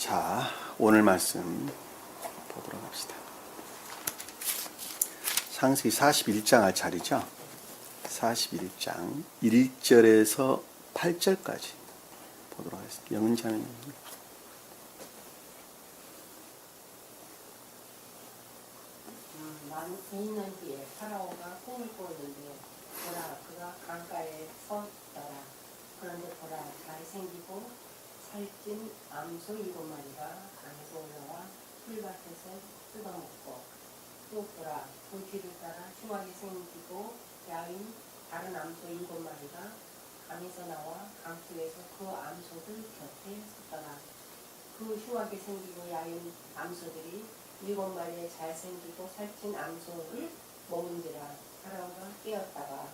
자, 오늘 말씀 보도록 합시다. 창세기 41장 할 자리죠. 41장 1절에서 8절까지 보도록 하겠습니다. 영은자매님. 만 2년 뒤에 파라오가 꿈을 꾸었는데 보라 그가 강가에 서 있더라. 그런데 보라 잘생기고 살찐 암소 7마리가 강에서 올라와 풀밭에서 뜯어먹고 또 보라 그 뒤를 따라 흉하게 생기고 야윈 다른 암소 7마리가 강에서 나와 강속에서 그 암소들 곁에 섰더라. 그 흉하게 생기고 야윈 암소들이 7마리의 잘생기고 살찐 암소를 먹은지라. 파라오가 깨었다가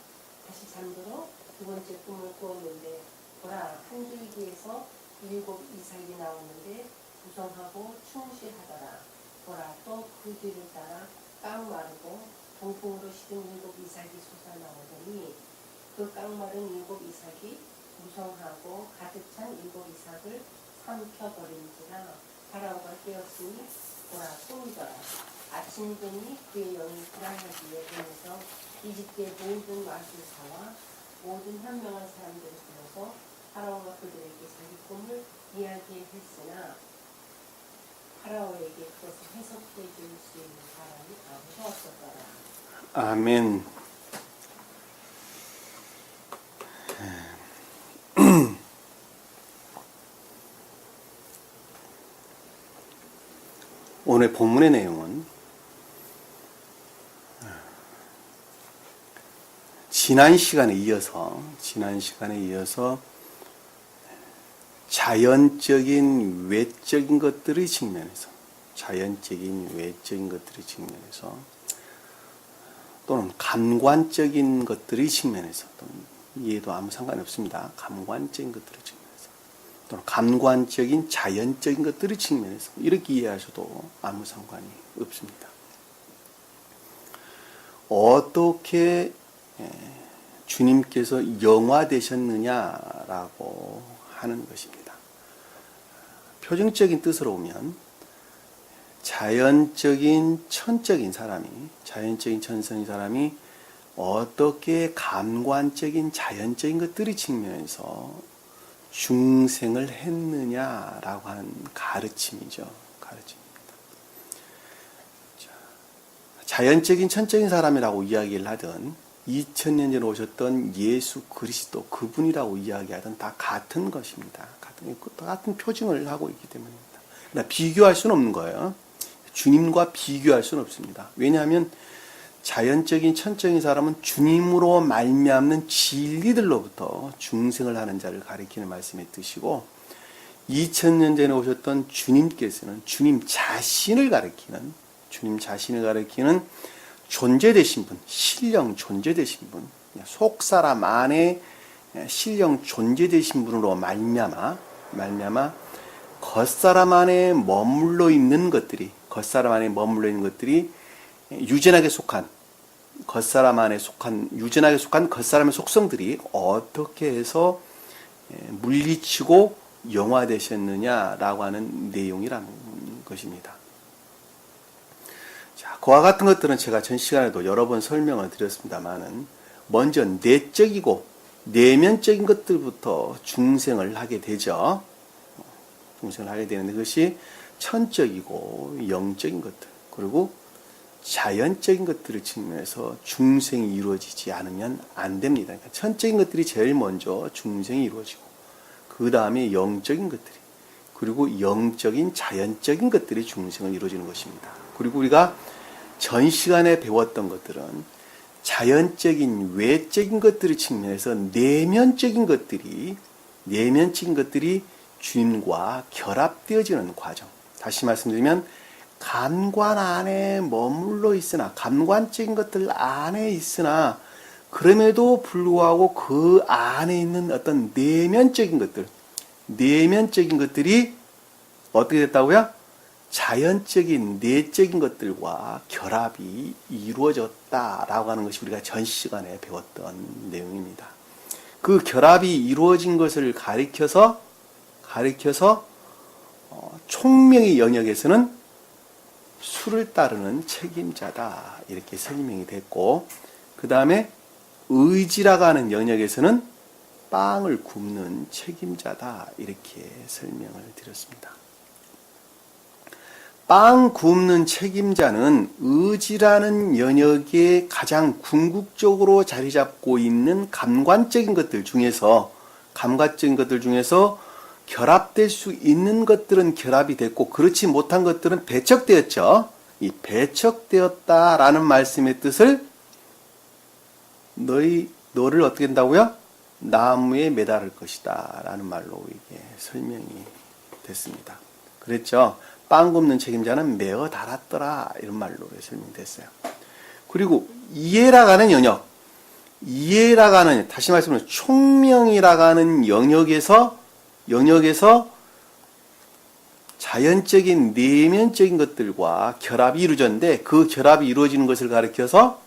다시 잠들어 두 번째 꿈을 꾸었는데 보라 한 줄기에서 7 이삭이 나오는데 부성하고 충실하더라. 보라 또 그 뒤를 따라 깡마르고 동풍으로 시든 7 이삭이 솟아나오더니 그 깡마른 7 이삭이 무성하고 가득 찬 7 이삭을 삼켜버린지라. 파라오가 깨었으니 보라 꿈이더라. 아침이 되니 그의 영이 불안하기에 되면서 이집트의 모든 마술사와 모든 현명한 사람들을 불러서 파라오가 그들에게 자기 꿈을 이야기했으나 파라오에게 그것을 해석해 줄 수 있는 사람이 아무도 없었더라. 아멘. 오늘 본문의 내용은 지난 시간에 이어서 자연적인 외적인 것들의 측면에서 또는 감관적인 것들의 측면에서 또는 이해도 아무 상관이 없습니다. 감관적인 것들의 측면에서 또는 감관적인 자연적인 것들의 측면에서 이렇게 이해하셔도 아무 상관이 없습니다. 어떻게 주님께서 영화되셨느냐라고 하는 것입니다. 표정적인 뜻으로 보면 자연적인 천적인 사람이 어떻게 감관적인 자연적인 것들의 측면에서 중생을 했느냐라고 하는 가르침이죠. 자연적인 천적인 사람이라고 이야기를 하든 2000년 전에 오셨던 예수 그리스도 그분이라고 이야기하든 다 같은 것입니다. 같은 표징을 하고 있기 때문입니다. 그러나 비교할 수는 없는 거예요. 주님과 비교할 수는 없습니다. 왜냐하면 자연적인 천적인 사람은 주님으로 말미암는 진리들로부터 중생을 하는 자를 가리키는 말씀의 뜻이고 2000년 전에 오셨던 주님께서는 주님 자신을 가리키는 존재되신 분, 신령 존재되신 분, 속사람 안에 신령 존재되신 분으로 말미암아 겉사람 안에 머물러 있는 것들이 유전하게 속한 겉사람의 속성들이 어떻게 해서 물리치고 영화되셨느냐라고 하는 내용이라는 것입니다. 자, 그와 같은 것들은 제가 전 시간에도 여러 번 설명을 드렸습니다만은 먼저 내적이고 내면적인 것들부터 중생을 하게 되죠. 중생을 하게 되는데 그것이 천적이고 영적인 것들 그리고 자연적인 것들을 측면에서 중생이 이루어지지 않으면 안 됩니다. 그러니까 천적인 것들이 제일 먼저 중생이 이루어지고 그 다음에 영적인 것들이 그리고 영적인 자연적인 것들이 중생을 이루어지는 것입니다. 그리고 우리가 전 시간에 배웠던 것들은 자연적인 외적인 것들의 측면에서 내면적인 것들이 주님과 결합되어지는 과정. 다시 말씀드리면 감관 안에 머물러 있으나 감관적인 것들 안에 있으나 그럼에도 불구하고 그 안에 있는 어떤 내면적인 것들이 어떻게 됐다고요? 자연적인 내적인 것들과 결합이 이루어졌다라고 하는 것이 우리가 전 시간에 배웠던 내용입니다. 그 결합이 이루어진 것을 가리켜서 총명의 영역에서는 수를 따르는 책임자다. 이렇게 설명이 됐고, 그 다음에 의지라고 하는 영역에서는 빵을 굽는 책임자다. 이렇게 설명을 드렸습니다. 빵 굽는 책임자는 의지라는 영역에 가장 궁극적으로 자리 잡고 있는 감관적인 것들 중에서 결합될 수 있는 것들은 결합이 됐고 그렇지 못한 것들은 배척되었죠. 이 배척되었다라는 말씀의 뜻을 너를 어떻게 된다고요? 나무에 매달을 것이다 라는 말로 이게 설명이 됐습니다. 그랬죠. 빵 굽는 책임자는 매어 달았더라 이런 말로 설명됐어요. 그리고 이해라고 하는 영역, 다시 말씀드리면 총명이라고 하는 영역에서 자연적인 내면적인 것들과 결합이 이루어졌는데 그 결합이 이루어지는 것을 가리켜서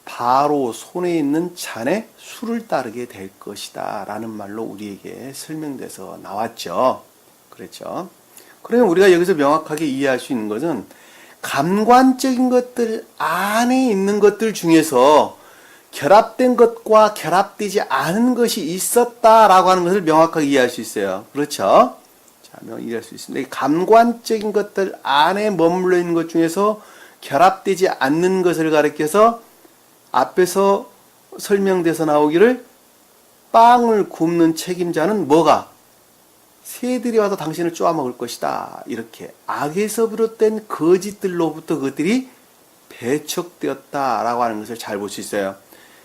바로 손에 있는 잔에 수를 따르게 될 것이다 라는 말로 우리에게 설명돼서 나왔죠. 그렇죠. 그러면 우리가 여기서 명확하게 이해할 수 있는 것은 감관적인 것들 안에 있는 것들 중에서 결합된 것과 결합되지 않은 것이 있었다라고 하는 것을 명확하게 이해할 수 있어요. 그렇죠? 자, 명확히 이해할 수 있습니다. 이 감관적인 것들 안에 머물러 있는 것 중에서 결합되지 않는 것을 가리켜서 앞에서 설명돼서 나오기를 빵을 굽는 책임자는 뭐가? 새들이 와서 당신을 쪼아먹을 것이다. 이렇게 악에서 비롯된 거짓들로부터 그것들이 배척되었다라고 하는 것을 잘 볼 수 있어요.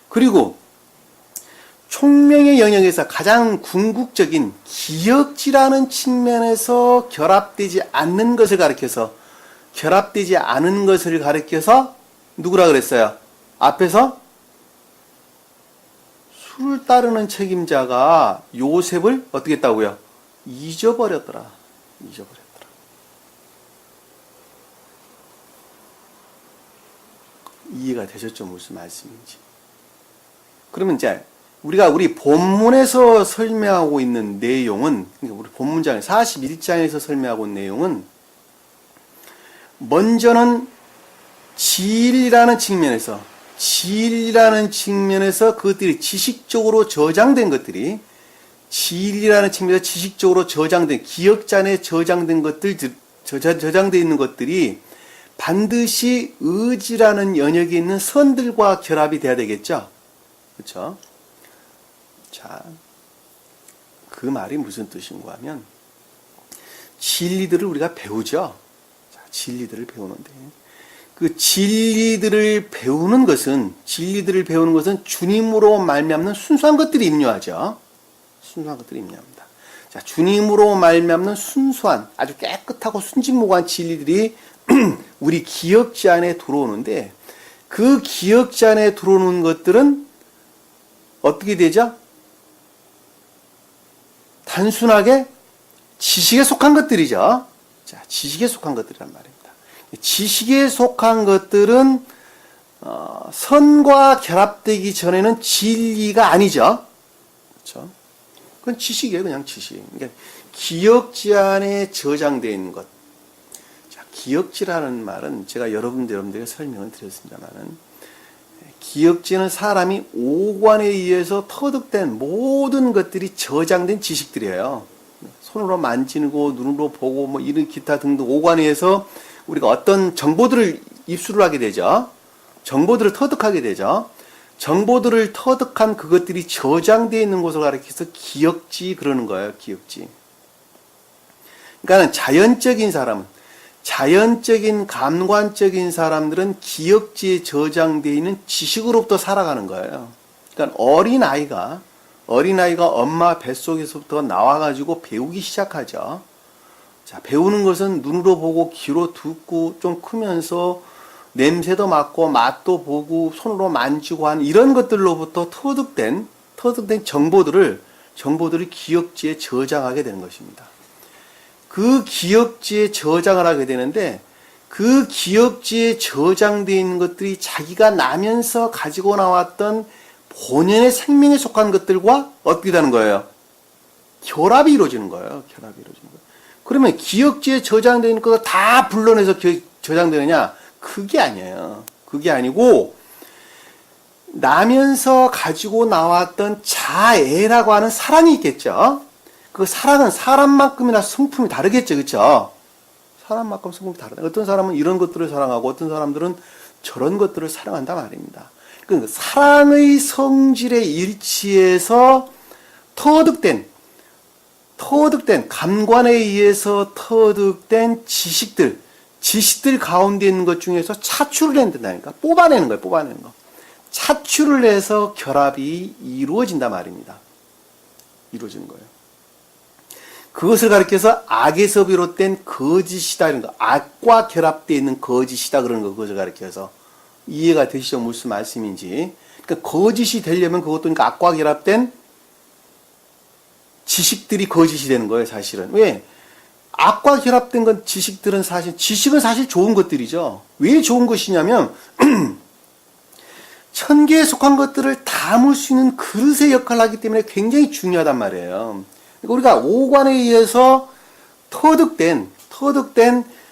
그리고 총명의 영역에서 가장 궁극적인 기억지라는 측면에서 결합되지 않는 것을 가리켜서 누구라 그랬어요? 앞에서 수를 따르는 책임자가 요셉을 어떻게 했다고요? 잊어버렸더라. 이해가 되셨죠? 무슨 말씀인지. 그러면 이제 우리 본문에서 설명하고 있는 내용은, 그러니까 우리 본문장 41장에서 설명하고 있는 내용은 먼저는 진리라는 측면에서 그것들이 지식적으로 저장된 것들이 진리라는 측면에서 지식적으로 저장된 기억잔에 저장된 것들 저장되어 있는 것들이 반드시 의지라는 영역에 있는 선들과 결합이 돼야 되겠죠. 그렇죠? 자, 그 말이 무슨 뜻인가 하면 진리들을 우리가 배우죠. 자, 진리들을 배우는데 그 진리들을 배우는 것은 주님으로 말미암는 순수한 것들이 임요하죠. 자, 주님으로 말미암는 순수한 아주 깨끗하고 순진무구한 진리들이 우리 기억지 안에 들어오는데 그 기억지 안에 들어오는 것들은 어떻게 되죠? 단순하게 지식에 속한 것들이죠. 자, 지식에 속한 것들이란 말입니다. 지식에 속한 것들은 선과 결합되기 전에는 진리가 아니죠. 그렇죠? 그건 지식이에요. 그냥 지식. 그러니까 기억지 안에 저장되어 있는 것. 자, 기억지라는 말은 제가 여러분들에게 설명을 드렸습니다만은 기억지는 사람이 오관에 의해서 터득된 모든 것들이 저장된 지식들이에요. 손으로 만지고 눈으로 보고 뭐 이런 기타 등등 오관에 의해서 우리가 어떤 정보들을 입수를 하게 되죠. 정보들을 터득하게 되죠. 정보들을 터득한 그것들이 저장되어 있는 곳을 가리켜서 기억지 그러는 거예요. 기억지. 그러니까 자연적인 감관적인 사람들은 기억지에 저장되어 있는 지식으로부터 살아가는 거예요. 그러니까 어린아이가 엄마 뱃속에서부터 나와가지고 배우기 시작하죠. 자, 배우는 것은 눈으로 보고 귀로 듣고 좀 크면서 냄새도 맡고 맛도 보고 손으로 만지고 하는 이런 것들로부터 터득된 정보들을 기억지에 저장하게 되는 것입니다. 그 기억지에 저장을 하게 되는데 그 기억지에 저장되어 있는 것들이 자기가 나면서 가지고 나왔던 본연의 생명에 속한 것들과 어떻게 되는 거예요? 결합이 이루어지는 거예요. 결합이 이루어지는 거예요. 그러면 기억지에 저장되어 있는 거 다 불러내서 저장되느냐? 그게 아니에요. 그게 아니고 나면서 가지고 나왔던 자애라고 하는 사랑이 있겠죠. 그 사랑은 사람만큼이나 성품이 다르겠죠. 그렇죠? 사람만큼 성품이 다르다. 어떤 사람은 이런 것들을 사랑하고 어떤 사람들은 저런 것들을 사랑한다 말입니다. 그 사랑의 성질의 일치에서 터득된 감관에 의해서 터득된 지식들 가운데 있는 것 중에서 차출을 해낸다니까. 뽑아내는 거예요. 뽑아내는 거. 차출을 해서 결합이 이루어진단 말입니다. 이루어지는 거예요. 그것을 가리켜서 악에서 비롯된 거짓이다 이런 거. 악과 결합되어 있는 거짓이다 그러는 거. 그것을 가리켜서 이해가 되시죠? 무슨 말씀인지. 그러니까 거짓이 되려면 그것도 그러니까 악과 결합된 지식들이 거짓이 되는 거예요, 사실은. 왜? 악과 결합된 건 지식은 사실 좋은 것들이죠. 왜 좋은 것이냐면 천계에 속한 것들을 담을 수 있는 그릇의 역할을 하기 때문에 굉장히 중요하단 말이에요. 우리가 오관에 의해서 터득된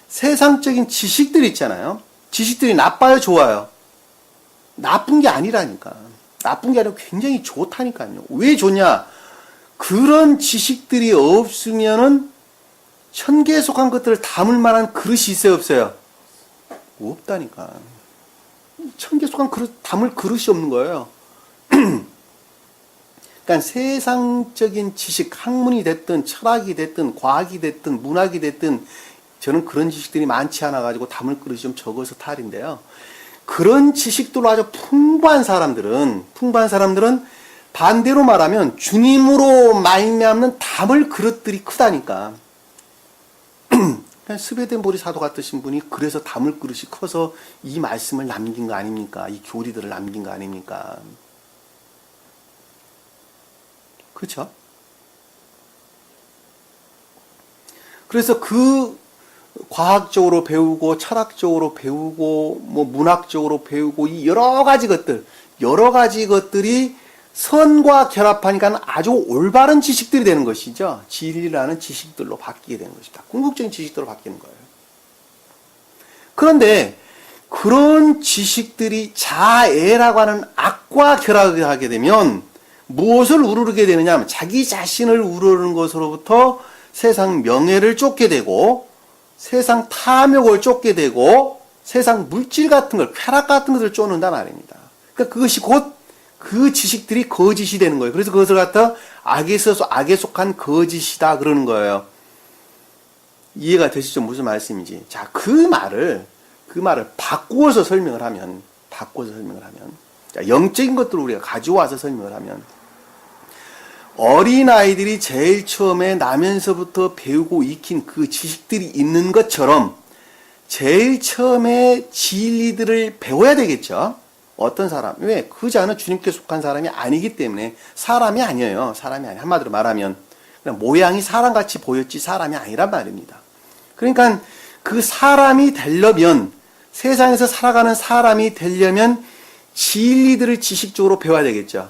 세상적인 지식들 있잖아요. 지식들이 나빠요, 좋아요? 나쁜 게 아니라니까. 나쁜 게 아니라 굉장히 좋다니까요. 왜 좋냐? 그런 지식들이 없으면은 천계에 속한 것들을 담을 만한 그릇이 있어요, 없어요? 없다니까. 천계에 속한 담을 그릇이 없는 거예요. 그러니까 세상적인 지식, 학문이 됐든 철학이 됐든 과학이 됐든 문학이 됐든 저는 그런 지식들이 많지 않아 가지고 담을 그릇이 좀 적어서 탈인데요. 그런 지식들로 아주 풍부한 사람들은 반대로 말하면 주님으로 말미암는 담을 그릇들이 크다니까. 스베덴 보리 사도 같으신 분이 그래서 담을 그릇이 커서 이 말씀을 남긴 거 아닙니까? 이 교리들을 남긴 거 아닙니까? 그렇죠? 그래서 그 과학적으로 배우고 철학적으로 배우고 뭐 문학적으로 배우고 이 여러 가지 것들이 선과 결합하니까 아주 올바른 지식들이 되는 것이죠. 진리라는 지식들로 바뀌게 되는 것입니다. 궁극적인 지식들로 바뀌는 거예요. 그런데 그런 지식들이 자애라고 하는 악과 결합을 하게 되면 무엇을 우르르게 되느냐 하면 자기 자신을 우르르는 것으로부터 세상 명예를 쫓게 되고 세상 탐욕을 쫓게 되고 세상 물질 같은 걸, 쾌락 같은 것을 쫓는단 말입니다. 그러니까 그것이 곧 그 지식들이 거짓이 되는 거예요. 그래서 그것을 갖다 악에 속한 거짓이다 그러는 거예요. 이해가 되시죠? 무슨 말씀인지. 자, 그 말을 바꾸어서 설명을 하면, 자, 영적인 것들을 우리가 가져와서 설명을 하면, 어린아이들이 제일 처음에 나면서부터 배우고 익힌 그 지식들이 있는 것처럼 제일 처음에 진리들을 배워야 되겠죠. 어떤 사람, 왜? 그 자는 주님께 속한 사람이 아니기 때문에 사람이 아니에요. 한마디로 말하면 그냥 모양이 사람같이 보였지 사람이 아니란 말입니다. 그러니까 그 사람이 되려면, 세상에서 살아가는 사람이 되려면 진리들을 지식적으로 배워야 되겠죠.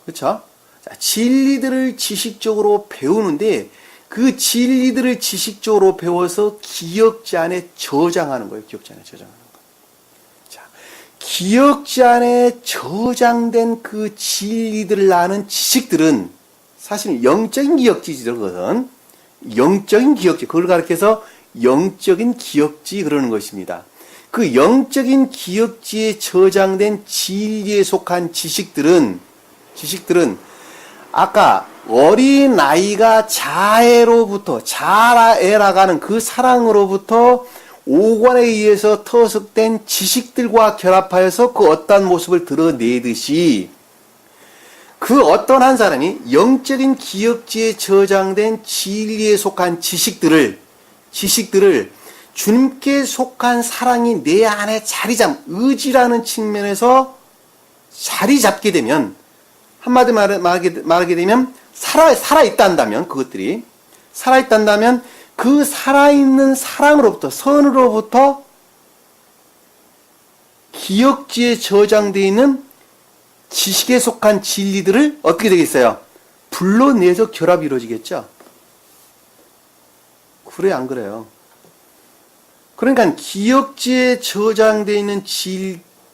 그렇죠? 자, 진리들을 지식적으로 배우는데 그 진리들을 지식적으로 배워서 기억지 안에 저장하는 거예요. 기억지 안에 저장하는 거. 자, 기억지 안에 저장된 그 진리들을 아는 지식들은 사실 영적인 기억지거든. 영적인 기억지. 그걸 가리켜서 영적인 기억지 그러는 것입니다. 그 영적인 기억지에 저장된 진리에 속한 지식들은 아까 어린아이가 자애라고 하는 그 사랑으로부터 오관에 의해서 터득된 지식들과 결합하여서 그 어떠한 모습을 드러내듯이 그 어떤 한 사람이 영적인 기억지에 저장된 진리에 속한 지식들을 주님께 속한 사랑이 내 안에 의지라는 측면에서 자리 잡게 되면, 한마디 말하게 되면 살아있다면 그 살아있는 사랑으로부터, 선으로부터 기억지에 저장되어 있는 지식에 속한 진리들을 어떻게 되겠어요? 불러내서 결합이 이루어지겠죠? 그래, 안 그래요? 그러니까 기억지에 저장되어 있는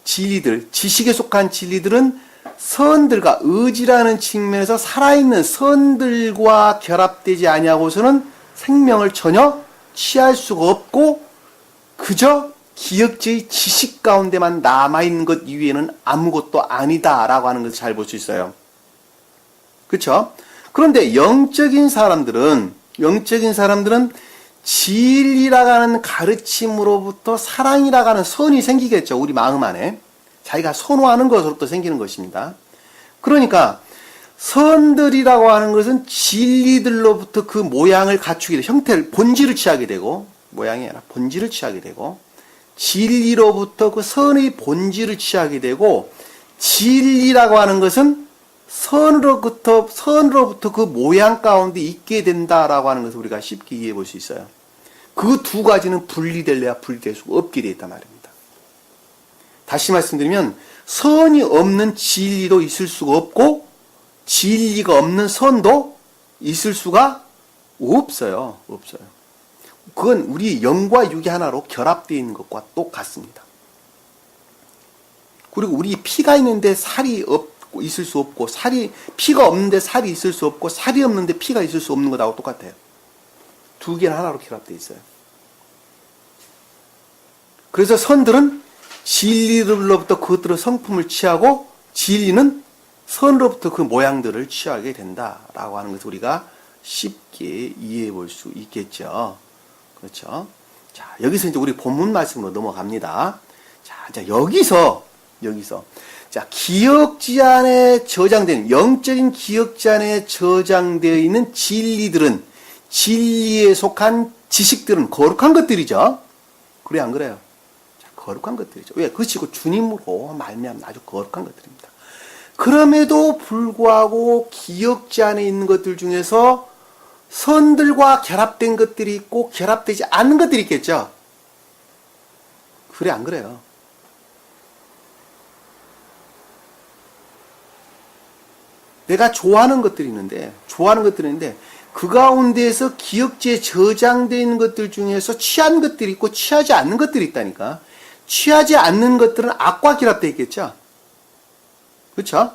진리들, 지식에 속한 진리들은 선들과 의지라는 측면에서 살아있는 선들과 결합되지 아니하고서는 생명을 전혀 취할 수가 없고 그저 기억지의 지식 가운데만 남아있는 것 이외에는 아무것도 아니다라고 하는 것을 잘 볼 수 있어요. 그렇죠? 그런데 영적인 사람들은 진리라고 하는 가르침으로부터 사랑이라고 하는 선이 생기겠죠. 우리 마음 안에. 자기가 선호하는 것으로부터 생기는 것입니다. 그러니까 선들이라고 하는 것은 진리들로부터 그 모양을 갖추게 되고 형태를 본질을 취하게 되고 모양이 아니라 본질을 취하게 되고 진리로부터 그 선의 본질을 취하게 되고 진리라고 하는 것은 선으로부터 그 모양 가운데 있게 된다라고 하는 것을 우리가 쉽게 이해해 볼 수 있어요. 그 두 가지는 분리될래야 분리될 수가 없게 되어 있단 말입니다. 다시 말씀드리면 선이 없는 진리도 있을 수가 없고 진리가 없는 선도 있을 수가 없어요. 그건 우리 영과 육이 하나로 결합되어 있는 것과 똑같습니다. 그리고 우리 피가 있는데 살이 있을 수 없고 피가 없는데 살이 있을 수 없고 살이 없는데 피가 있을 수 없는 것하고 똑같아요. 두 개는 하나로 결합되어 있어요. 그래서 선들은 진리로부터 그것들의 성품을 취하고 진리는 선으로부터 그 모양들을 취하게 된다라고 하는 것을 우리가 쉽게 이해해 볼 수 있겠죠. 그렇죠? 자, 여기서 이제 우리 본문 말씀으로 넘어갑니다. 자, 여기서 자, 기억지 안에 저장된 영적인 기억지 안에 저장되어 있는 진리들은 진리에 속한 지식들은 거룩한 것들이죠. 그래 안 그래요? 자, 거룩한 것들이죠. 왜? 그것이 주님으로 말미암는 아주 거룩한 것들입니다. 그럼에도 불구하고 기억지 안에 있는 것들 중에서 선들과 결합된 것들이 있고 결합되지 않는 것들이 있겠죠. 그래 안 그래요? 내가 좋아하는 것들이 있는데 그 가운데에서 기억지에 저장되어 있는 것들 중에서 취한 것들이 있고 취하지 않는 것들이 있다니까. 취하지 않는 것들은 악과 결합되어 있겠죠. 그렇죠?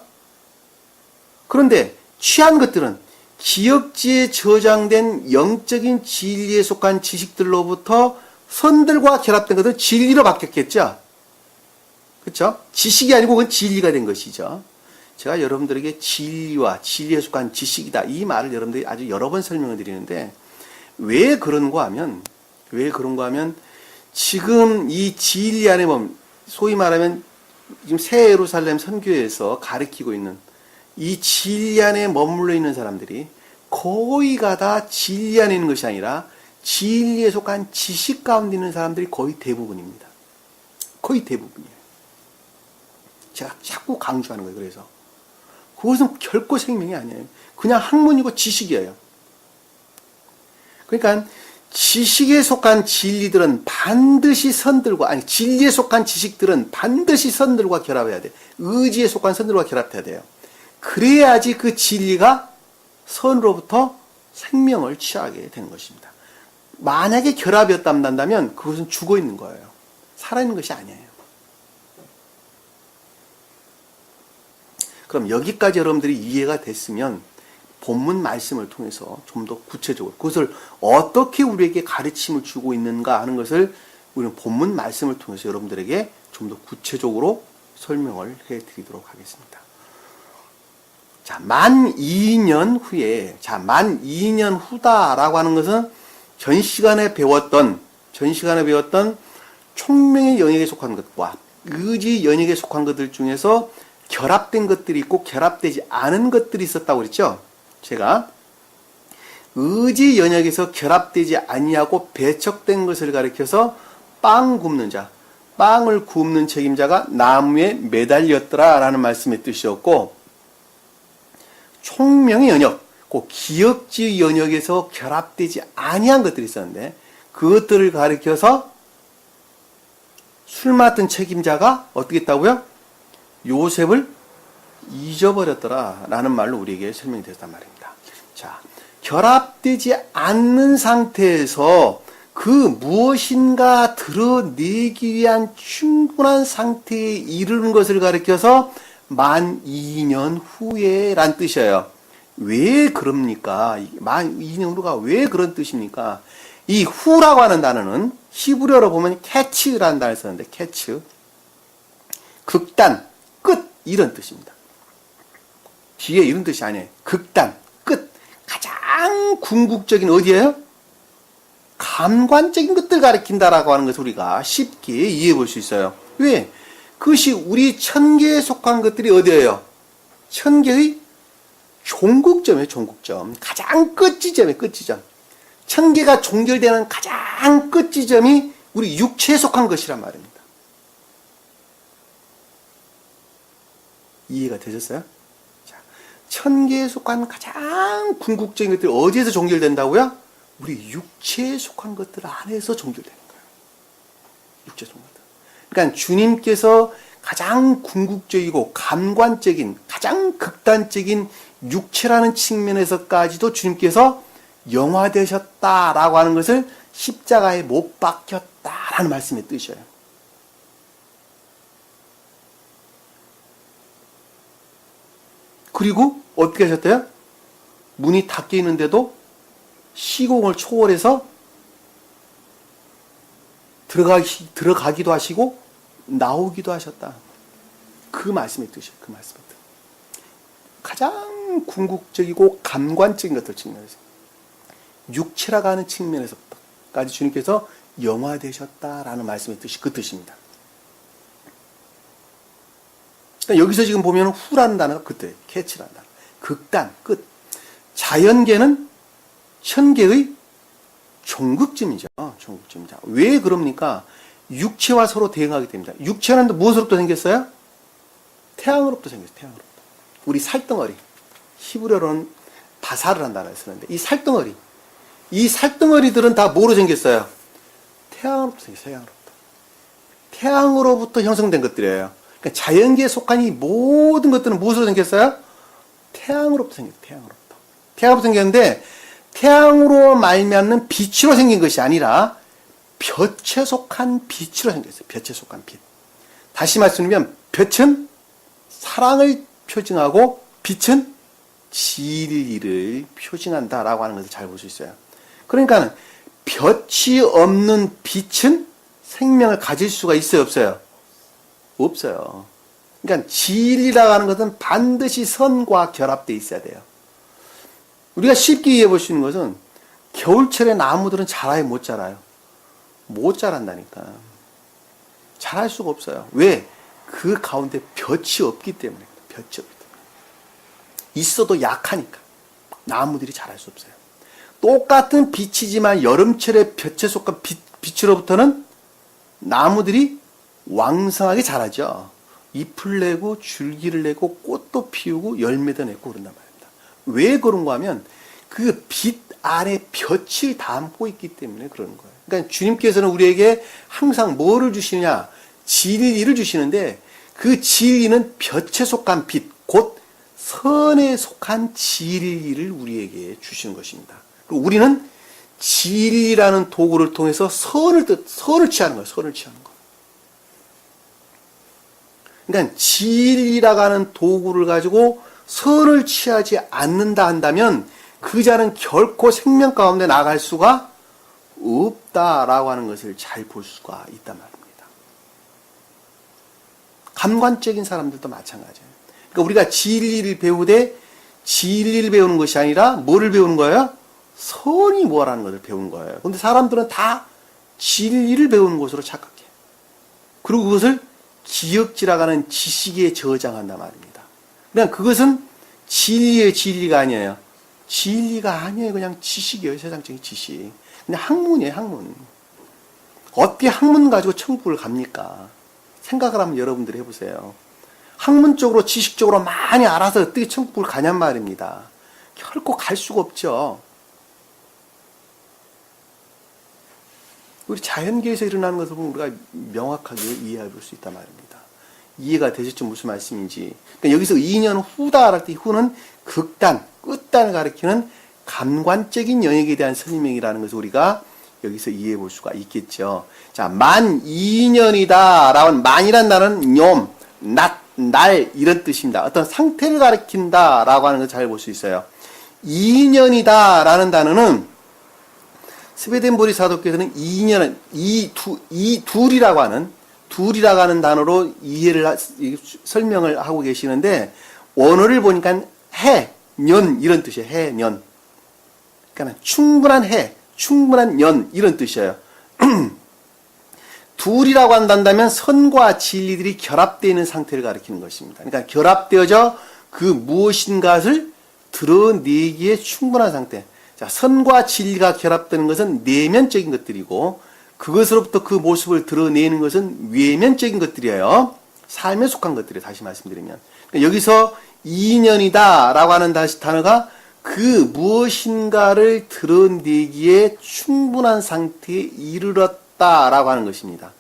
그런데 취한 것들은 기억지에 저장된 영적인 진리에 속한 지식들로부터 선들과 결합된 것은 진리로 바뀌었겠죠. 그렇죠? 지식이 아니고 그건 진리가 된 것이죠. 제가 여러분들에게 진리와 진리에 속한 지식이다 이 말을 여러분들이 아주 여러 번 설명을 드리는데 왜 그런가 하면 지금 이 진리 안에 보면 소위 말하면 지금 새 예루살렘 선교회에서 가르치고 있는 이 진리 안에 머물러 있는 사람들이 거의가 다 진리 안에 있는 것이 아니라 진리에 속한 지식 가운데 있는 사람들이 거의 대부분입니다. 거의 대부분이에요. 제가 자꾸 강조하는 거예요. 그래서 그것은 결코 생명이 아니에요. 그냥 학문이고 지식이에요. 그러니까 지식에 속한 진리들은 반드시 진리에 속한 지식들은 반드시 선들과 결합해야 돼. 의지에 속한 선들과 결합해야 돼요. 그래야지 그 진리가 선으로부터 생명을 취하게 되는 것입니다. 만약에 결합이 없다면 그것은 죽어 있는 거예요. 살아있는 것이 아니에요. 그럼 여기까지 여러분들이 이해가 됐으면 본문 말씀을 통해서 좀 더 구체적으로 그것을 어떻게 우리에게 가르침을 주고 있는가 하는 것을 우리는 본문 말씀을 통해서 여러분들에게 좀 더 구체적으로 설명을 해드리도록 하겠습니다. 자, 만 2년 후다라고 하는 것은 전 시간에 배웠던 총명의 영역에 속한 것과 의지 영역에 속한 것들 중에서 결합된 것들이 있고 결합되지 않은 것들이 있었다고 그랬죠. 제가 의지 영역에서 결합되지 아니하고 배척된 것을 가리켜서 빵을 굽는 책임자가 나무에 매달렸더라라는 말씀의 뜻이었고, 총명의 영역, 그 기억지 영역에서 결합되지 아니한 것들이 있었는데 그것들을 가리켜서 술 맡은 책임자가 어떻게 했다고요? 요셉을 잊어버렸더라 라는 말로 우리에게 설명이 됐단 말입니다. 자, 결합되지 않는 상태에서 그 무엇인가 드러내기 위한 충분한 상태에 이르는 것을 가리켜서 만 2년 후에 란 뜻이에요. 왜 그럽니까? 만 2년 후가 왜 그런 뜻입니까? 이 후라고 하는 단어는 히브리어로 보면 캐치라는 단어를 쓰는데 캐치, 극단, 끝 이런 뜻입니다. 뒤에 이런 뜻이 아니에요. 극단, 끝. 가장 궁극적인 어디예요? 감관적인 것들 가리킨다라고 하는 것을 우리가 쉽게 이해해 볼 수 있어요. 왜? 그것이 우리 천계에 속한 것들이 어디예요? 천계의 종국점이에요, 종국점. 가장 끝 지점이에요, 끝 지점. 천계가 종결되는 가장 끝 지점이 우리 육체에 속한 것이란 말입니다. 이해가 되셨어요? 자, 천계에 속한 가장 궁극적인 것들이 어디에서 종결된다고요? 우리 육체에 속한 것들 안에서 종결되는 거예요. 육체에 속한 것들. 그러니까 주님께서 가장 궁극적이고 감관적인, 가장 극단적인 육체라는 측면에서까지도 주님께서 영화되셨다라고 하는 것을 십자가에 못 박혔다라는 말씀의 뜻이에요. 그리고 어떻게 하셨대요? 문이 닫혀 있는데도 시공을 초월해서 들어가기도 하시고 나오기도 하셨다. 그 말씀의 뜻이에요. 그 말씀의 뜻. 가장 궁극적이고 감관적인 것들 측면에서 육체라고 하는 측면에서까지 주님께서 영화되셨다라는 말씀의 뜻이 그 뜻입니다. 그러니까 여기서 지금 보면 후라는 단어가 그때 캐치라는 단어. 극단, 끝. 자연계는 천계의 종극점이죠. 종극점이죠. 왜 그럽니까? 육체와 서로 대응하게 됩니다. 육체는 무엇으로부터 생겼어요? 태양으로부터 생겼어요. 태양으로부터. 우리 살덩어리. 히브리어로는 바사를 한다는 쓰는데 이 살덩어리. 이 살덩어리들은 다 뭐로 생겼어요? 태양으로부터 생겼어요. 태양으로부터. 태양으로부터 형성된 것들이에요. 그러니까 자연계에 속한 이 모든 것들은 무엇으로 생겼어요? 태양으로부터 생겼어요. 태양으로부터. 태양으로부터 생겼는데 태양으로 말미암는 빛으로 생긴 것이 아니라 볕에 속한 빛으로 생겼어요. 볕에 속한 빛. 다시 말씀드리면 볕은 사랑을 표징하고 빛은 진리를 표징한다라고 하는 것을 잘 볼 수 있어요. 그러니까 볕이 없는 빛은 생명을 가질 수가 있어요, 없어요? 없어요. 그러니까 진리라고 하는 것은 반드시 선과 결합되어 있어야 돼요. 우리가 쉽게 이해해 볼 수 있는 것은 겨울철에 나무들은 자라요, 못 자라요? 못 자란다니까. 자랄 수가 없어요. 왜? 그 가운데 볕이 없기 때문에. 볕이 없기 때문에. 있어도 약하니까. 나무들이 자랄 수 없어요. 똑같은 빛이지만 여름철에 볕에 속한 빛으로부터는 나무들이 왕성하게 자라죠. 잎을 내고 줄기를 내고 꽃도 피우고 열매도 내고 그런단 말입니다. 왜 그런가 하면 그 빛 안에 볕을 담고 있기 때문에 그러는 거예요. 그러니까 주님께서는 우리에게 항상 뭐를 주시느냐? 진리를 주시는데 그 진리는 볕에 속한 빛, 곧 선에 속한 진리를 우리에게 주시는 것입니다. 그리고 우리는 진리라는 도구를 통해서 선을 취하는 거예요. 선을 취하는 거. 그러니까 진리라고 하는 도구를 가지고 선을 취하지 않는다 한다면 그 자는 결코 생명 가운데 나갈 수가 없다라고 하는 것을 잘 볼 수가 있단 말입니다. 감관적인 사람들도 마찬가지예요. 그러니까 우리가 진리를 배우되 진리를 배우는 것이 아니라 뭐를 배우는 거예요? 선이 뭐라는 것을 배우는 거예요. 그런데 사람들은 다 진리를 배우는 것으로 착각해요. 그리고 그것을 기억지라고 하는 지식에 저장한단 말입니다. 그냥 그것은 진리의 진리가 아니에요. 진리가 아니에요. 그냥 지식이에요. 세상적인 지식. 그냥 학문이에요. 학문. 어떻게 학문 가지고 천국을 갑니까? 생각을 한번 여러분들이 해보세요. 학문적으로 지식적으로 많이 알아서 어떻게 천국을 가냔 말입니다. 결코 갈 수가 없죠. 우리 자연계에서 일어나는 것을 보면 우리가 명확하게 이해해 볼 수 있단 말입니다. 이해가 되셨죠? 무슨 말씀인지. 그러니까 여기서 2년 후다 할 때 후는 극단, 끝단을 가리키는 감관적인 영역에 대한 설명이라는 것을 우리가 여기서 이해해 볼 수가 있겠죠. 자, 만 2년이다 라고 만이란 단어는 뇽, 낮, 날 이런 뜻입니다. 어떤 상태를 가리킨다 라고 하는 걸 잘 볼 수 있어요. 2년이다 라는 단어는 스웨덴 보리사도께서는 2년은 둘이라고 하는 단어로 설명을 하고 계시는데 원어를 보니까 해, 년 이런 뜻이에요. 해, 년. 그러니까 충분한 해, 충분한 년 이런 뜻이에요. 둘이라고 한다면 선과 진리들이 결합되어 있는 상태를 가리키는 것입니다. 그러니까 결합되어져 그 무엇인가를 드러내기에 충분한 상태. 자, 선과 진리가 결합되는 것은 내면적인 것들이고 그것으로부터 그 모습을 드러내는 것은 외면적인 것들이에요. 삶에 속한 것들이에요. 다시 말씀드리면. 그러니까 여기서 2년이다 라고 하는 단어가 그 무엇인가를 드러내기에 충분한 상태에 이르렀다라고 하는 것입니다.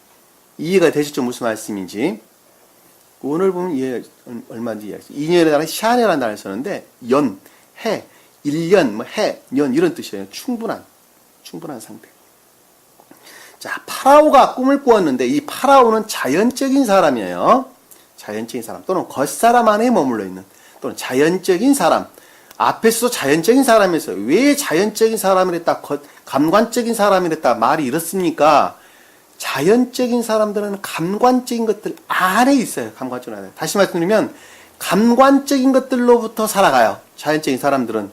이해가 되시죠? 무슨 말씀인지. 오늘 보면 이해 얼마인지 이해하시죠. 2년이라는 단어는 샤네라는 단어를 쓰는데 연, 해, 1년, 해, 년 이런 뜻이에요. 충분한 상태. 자, 파라오가 꿈을 꾸었는데 이 파라오는 자연적인 사람이에요. 자연적인 사람 또는 겉사람 안에 머물러 있는 또는 자연적인 사람. 앞에서도 자연적인 사람이었어요. 왜 자연적인 사람이랬다, 감관적인 사람이랬다 말이 이렇습니까? 자연적인 사람들은 감관적인 것들 안에 있어요. 감관적인 안에. 다시 말씀드리면 감관적인 것들로부터 살아가요. 자연적인 사람들은.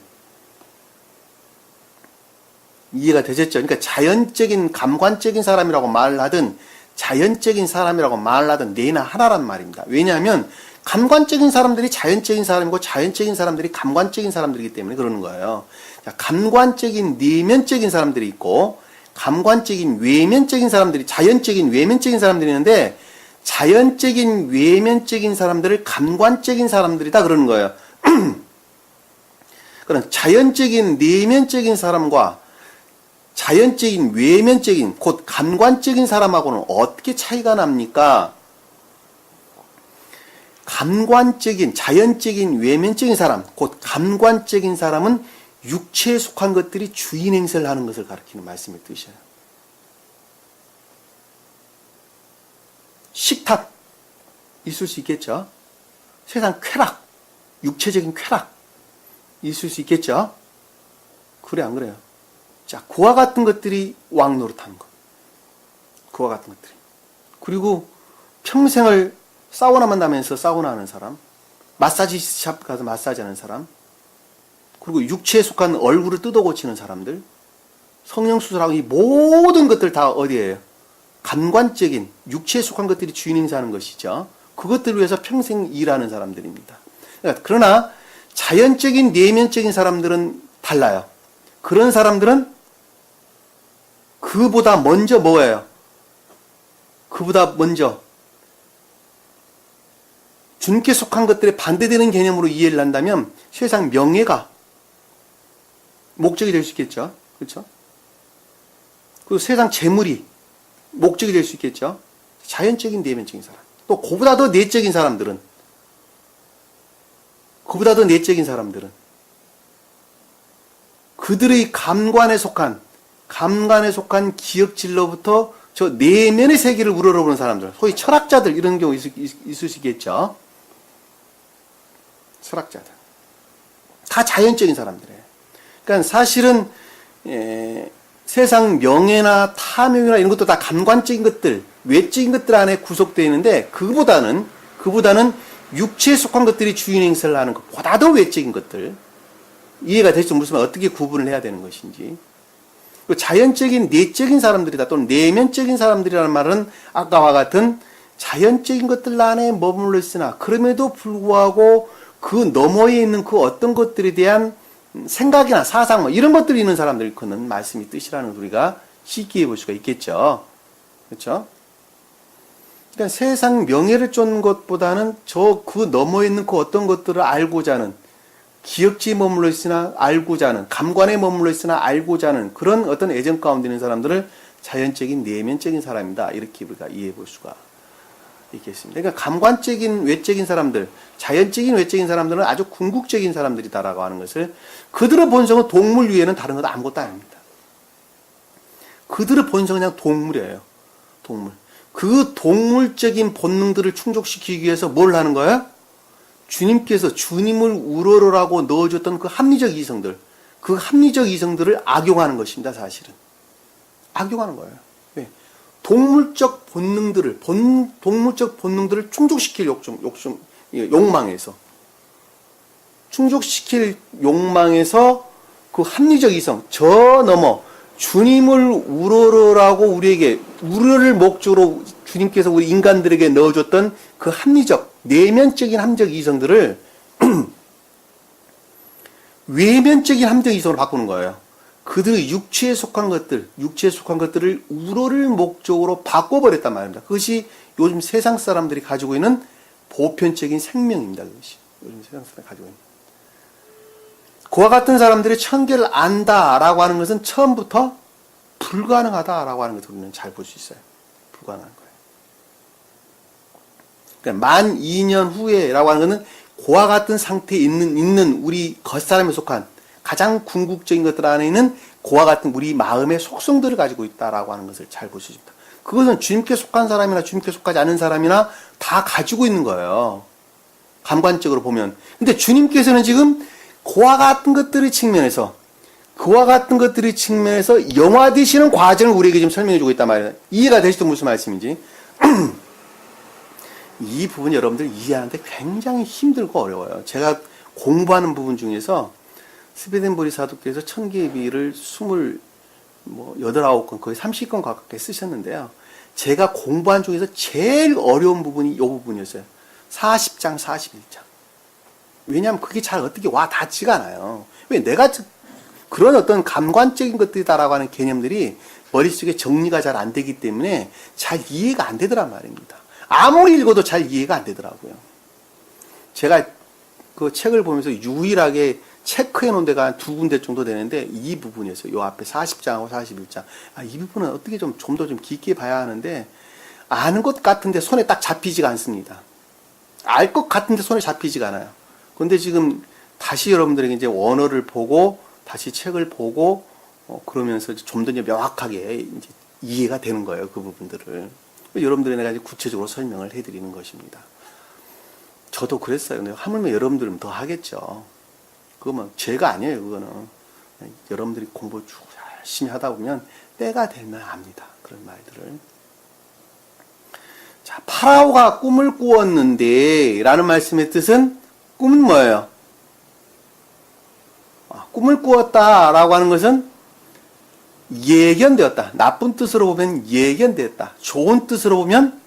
이해가 되셨죠? 그러니까 자연적인 감관적인 사람이라고 말을 하든 자연적인 사람이라고 말을 하든 내나 하나란 말입니다. 왜냐하면 감관적인 사람들이 자연적인 사람이고 자연적인 사람들이 감관적인 사람들이기 때문에 그러는 거예요. 자, 감관적인 내면적인 사람들이 있고 감관적인 외면적인 사람들이 자연적인 외면적인 사람들이 있는데 자연적인 외면적인 사람들을 감관적인 사람들이다 그러는 거예요. 그럼 자연적인 내면적인 사람과 자연적인 외면적인 곧 감관적인 사람하고는 어떻게 차이가 납니까? 감관적인 자연적인 외면적인 사람 곧 감관적인 사람은 육체에 속한 것들이 주인 행세를 하는 것을 가리키는 말씀의 뜻이에요. 식탁 있을 수 있겠죠. 세상 쾌락 육체적인 쾌락 있을 수 있겠죠. 그래 안 그래요? 자, 그와 같은 것들이 왕 노릇하는 것. 그와 같은 것들이. 그리고 평생을 사우나만 다면서 사우나 하는 사람, 마사지샵 가서 마사지 하는 사람, 그리고 육체에 속한 얼굴을 뜯어 고치는 사람들, 성형수술하고 이 모든 것들 다 어디예요? 감관적인, 육체에 속한 것들이 주인 행사하는 것이죠. 그것들을 위해서 평생 일하는 사람들입니다. 그러나 자연적인 내면적인 사람들은 달라요. 그런 사람들은 그보다 먼저 뭐예요? 그보다 먼저 주님께 속한 것들에 반대되는 개념으로 이해를 한다면 세상 명예가 목적이 될 수 있겠죠. 그렇죠? 그리고 세상 재물이 목적이 될 수 있겠죠. 자연적인 내면적인 사람. 또 그보다 더 내적인 사람들은 그들의 감관에 속한 기억질로부터 저 내면의 세계를 우러러보는 사람들, 소위 철학자들 이런 경우 있을 수 있겠죠. 철학자들. 다 자연적인 사람들이에요. 그러니까 사실은 세상 명예나 탐욕이나 이런 것도 다 감관적인 것들, 외적인 것들 안에 구속되어 있는데 그보다는 육체에 속한 것들이 주인 행세를 하는 것보다 더 외적인 것들. 이해가 되시죠? 무슨 말 어떻게 구분을 해야 되는 것인지. 자연적인 내적인 사람들이다 또는 내면적인 사람들이라는 말은 아까와 같은 자연적인 것들 안에 머물러 있으나 그럼에도 불구하고 그 너머에 있는 그 어떤 것들에 대한 생각이나 사상 뭐 이런 것들이 있는 사람들 그는 말씀이 뜻이라는 우리가 쉽게 해볼 수가 있겠죠. 그렇죠? 그러니까 세상 명예를 쫓는 것보다는 저 그 너머에 있는 그 어떤 것들을 알고자 하는 기억지에 머물러 있으나 알고자 하는 감관에 머물러 있으나 알고자 하는 그런 어떤 애정 가운데 있는 사람들을 자연적인 내면적인 사람이다. 이렇게 우리가 이해해 볼 수가 있겠습니다. 그러니까 감관적인 외적인 사람들, 자연적인 외적인 사람들은 아주 궁극적인 사람들이다라고 하는 것을, 그들의 본성은 동물 위에는 다른 것 아무것도 아닙니다. 그들의 본성은 그냥 동물이에요. 동물. 그 동물적인 본능들을 충족시키기 위해서 뭘 하는 거예요? 주님께서 주님을 우러러라고 넣어줬던 그 합리적 이성들, 그 합리적 이성들을 악용하는 것입니다, 사실은. 악용하는 거예요. 왜? 동물적 본능들을, 동물적 본능들을 충족시킬 욕망에서. 충족시킬 욕망에서 그 합리적 이성, 저 넘어, 주님을 우러러라고 우리에게, 우러를 목적으로 주님께서 우리 인간들에게 넣어줬던 그 합리적, 내면적인 합리적 이성들을 외면적인 합리적 이성으로 바꾸는 거예요. 그들의 육체에 속한 것들을 우러를 목적으로 바꿔버렸단 말입니다. 그것이 요즘 세상 사람들이 가지고 있는 보편적인 생명입니다. 그것이. 요즘 세상 사람들이 가지고 있는. 그와 같은 사람들이 천계를 안다라고 하는 것은 처음부터 불가능하다라고 하는 것을 우리는 잘 볼 수 있어요. 불가능한 거예요. 그러니까 만 2년 후에라고 하는 것은 그와 같은 상태에 있는 우리 겉사람에 속한 가장 궁극적인 것들 안에 있는 그와 같은 우리 마음의 속성들을 가지고 있다라고 하는 것을 잘 볼 수 있습니다. 그것은 주님께 속한 사람이나 주님께 속하지 않은 사람이나 다 가지고 있는 거예요. 감관적으로 보면. 근데 주님께서는 지금 그와 같은 것들의 측면에서 영화되시는 과정을 우리에게 지금 설명해 주고 있단 말이에요. 이해가 되시죠? 무슨 말씀인지. 이 부분 여러분들 이해하는데 굉장히 힘들고 어려워요. 제가 공부하는 부분 중에서 스베덴보리 사도께서 천계의 비를 29건, 거의 30건 가깝게 쓰셨는데요. 제가 공부한 중에서 제일 어려운 부분이 이 부분이었어요. 40장, 41장. 왜냐하면 그게 잘 어떻게 와 닿지가 않아요. 왜? 내가 그런 어떤 감관적인 것들이다라고 하는 개념들이 머릿속에 정리가 잘 안 되기 때문에 잘 이해가 안 되더란 말입니다. 아무리 읽어도 잘 이해가 안 되더라고요. 제가 그 책을 보면서 유일하게 체크해 놓은 데가 한 2군데 정도 되는데 이 부분이었어요. 요 앞에 40장하고 41장. 이 부분은 어떻게 좀 더 좀 깊게 봐야 하는데 아는 것 같은데 손에 딱 잡히지가 않습니다. 알 것 같은데 손에 잡히지가 않아요. 그런데 지금 다시 여러분들에게 이제 원어를 보고 다시 책을 보고 그러면서 좀 더 명확하게 이제 이해가 되는 거예요. 그 부분들을. 여러분들에 내가 이제 구체적으로 설명을 해드리는 것입니다. 저도 그랬어요. 근데 하물며 여러분들은 더 하겠죠. 그거는 죄가 아니에요. 그거는 여러분들이 공부 쭉 열심히 하다 보면 때가 되면 압니다. 그런 말들을. 자, 파라오가 꿈을 꾸었는데 라는 말씀의 뜻은 꿈은 뭐예요? 꿈을 꾸었다라고 하는 것은 예견되었다. 나쁜 뜻으로 보면 예견되었다. 좋은 뜻으로 보면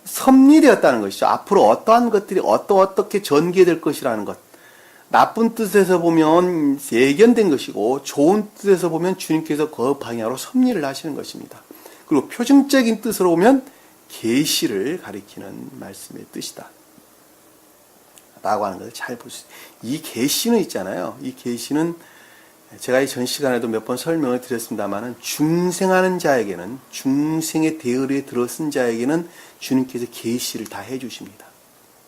섭리되었다는 것이죠. 앞으로 어떠한 것들이 어떻게 전개될 것이라는 것. 나쁜 뜻에서 보면 예견된 것이고 좋은 뜻에서 보면 주님께서 그 방향으로 섭리를 하시는 것입니다. 그리고 표정적인 뜻으로 보면 계시를 가리키는 말씀의 뜻이다. 라고 하는 것을 잘 볼 수 있어요. 이 계시는 있잖아요. 이 계시는 제가 이 전 시간에도 몇 번 설명을 드렸습니다만은 중생하는 자에게는 중생의 대의에 들어선 자에게는 주님께서 계시를 다 해주십니다.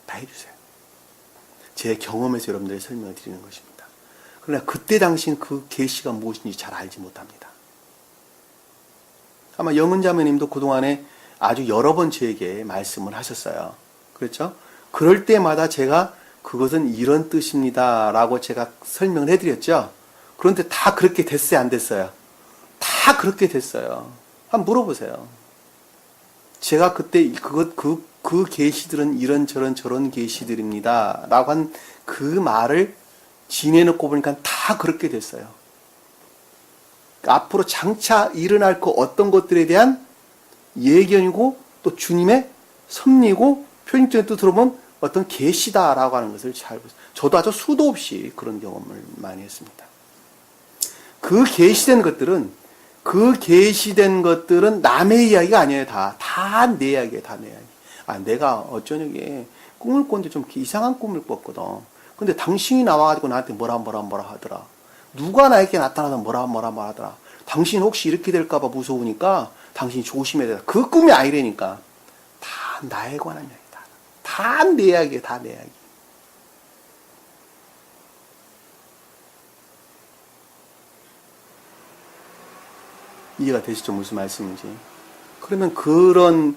다 해주세요. 제 경험에서 여러분들에게 설명을 드리는 것입니다. 그러나 그때 당시엔 그 계시가 무엇인지 잘 알지 못합니다. 아마 영은자매님도 그동안에 아주 여러 번 저에게 말씀을 하셨어요. 그렇죠? 그럴 때마다 제가 그것은 이런 뜻입니다 라고 제가 설명을 해드렸죠. 그런데 다 그렇게 됐어요, 안 됐어요? 다 그렇게 됐어요. 한번 물어보세요. 제가 그때 그 계시들은 이런저런 저런 계시들입니다 라고 한 그 말을 지내놓고 보니까 다 그렇게 됐어요. 앞으로 장차 일어날 그 어떤 것들에 대한 예견이고 또 주님의 섭리고 표현적인 뜻으로 보면 어떤 계시다라고 하는 것을 잘 보세요. 저도 아주 수도 없이 그런 경험을 많이 했습니다. 그 계시된 것들은 남의 이야기가 아니에요. 다 내 이야기예요. 다 내 이야기. 내가 어쩌냐게 꿈을 꿨는데 좀 이상한 꿈을 꿨거든. 근데 당신이 나와가지고 나한테 뭐라 하더라. 누가 나에게 나타나서 뭐라 하더라. 당신 혹시 이렇게 될까봐 무서우니까 당신이 조심해야 된다. 그 꿈이 아니라니까. 다 다 나에 관한 이야기다. 다 내 이야기야, 다 내 이야기. 이해가 되시죠? 무슨 말씀인지. 그러면 그런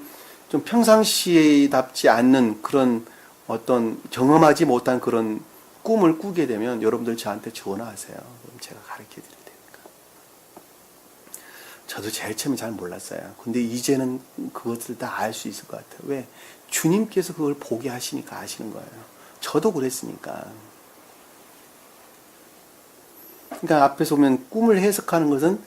좀 평상시에답지 않는 그런 어떤 경험하지 못한 그런 꿈을 꾸게 되면 여러분들 저한테 전화하세요. 그럼 제가 가르쳐 드릴 테니까. 저도 제일 처음에 잘 몰랐어요. 근데 이제는 그것을 다 알 수 있을 것 같아요. 왜? 주님께서 그걸 보게 하시니까 아시는 거예요. 저도 그랬으니까. 그러니까 앞에서 보면 꿈을 해석하는 것은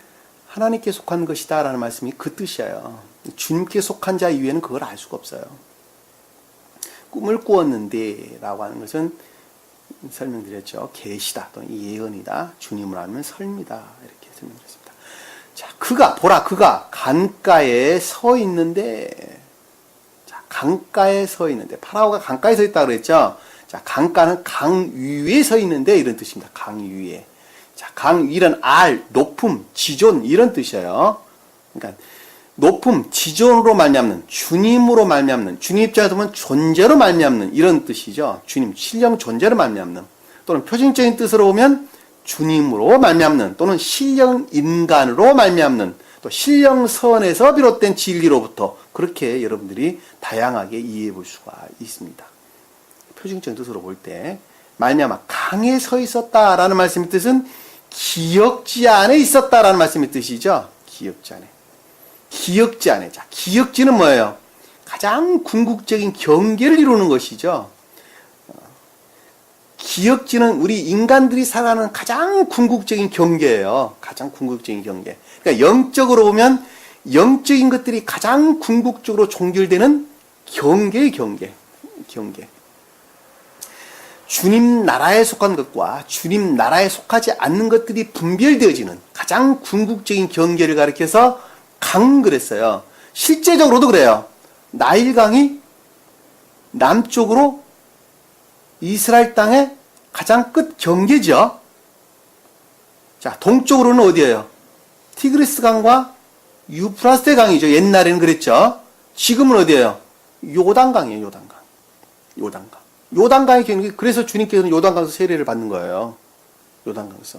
하나님께 속한 것이다 라는 말씀이 그 뜻이에요. 주님께 속한 자 이외에는 그걸 알 수가 없어요. 꿈을 꾸었는데 라고 하는 것은 설명드렸죠. 계시다 또는 예언이다. 주님을 알면 설미다. 이렇게 설명드렸습니다. 자, 그가 강가에 서 있는데, 자, 강가에 서 있는데, 파라오가 강가에 서 있다고 그랬죠. 자, 강가는 강 위에 서 있는데 이런 뜻입니다. 강 위에. 자, 강 위는 높음, 지존 이런 뜻이에요. 그러니까 높음, 지존으로 말미암는, 주님으로 말미암는, 주님 입장에서 보면 존재로 말미암는 이런 뜻이죠. 주님, 신령 존재로 말미암는, 또는 표준적인 뜻으로 보면 주님으로 말미암는, 또는 신령 인간으로 말미암는, 또 신령 선에서 비롯된 진리로부터 그렇게 여러분들이 다양하게 이해해 볼 수가 있습니다. 표준적인 뜻으로 볼 때 말미암아 강에 서 있었다라는 말씀의 뜻은 기역지 안에 있었다라는 말씀의 뜻이죠. 기역지 안에. 기역지 안에. 자, 기역지는 뭐예요? 가장 궁극적인 경계를 이루는 것이죠. 기역지는 우리 인간들이 살아가는 가장 궁극적인 경계예요. 가장 궁극적인 경계. 그러니까 영적으로 보면 영적인 것들이 가장 궁극적으로 종결되는 경계의 경계. 주님 나라에 속한 것과 주님 나라에 속하지 않는 것들이 분별되어지는 가장 궁극적인 경계를 가리켜서 강 그랬어요. 실제적으로도 그래요. 나일강이 남쪽으로 이스라엘 땅의 가장 끝 경계죠. 자, 동쪽으로는 어디예요? 티그리스 강과 유프라테 강이죠. 옛날에는 그랬죠. 지금은 어디예요? 요단강이에요. 요단강. 요단강의 경계. 그래서 주님께서는 요단강에서 세례를 받는 거예요. 요단강에서.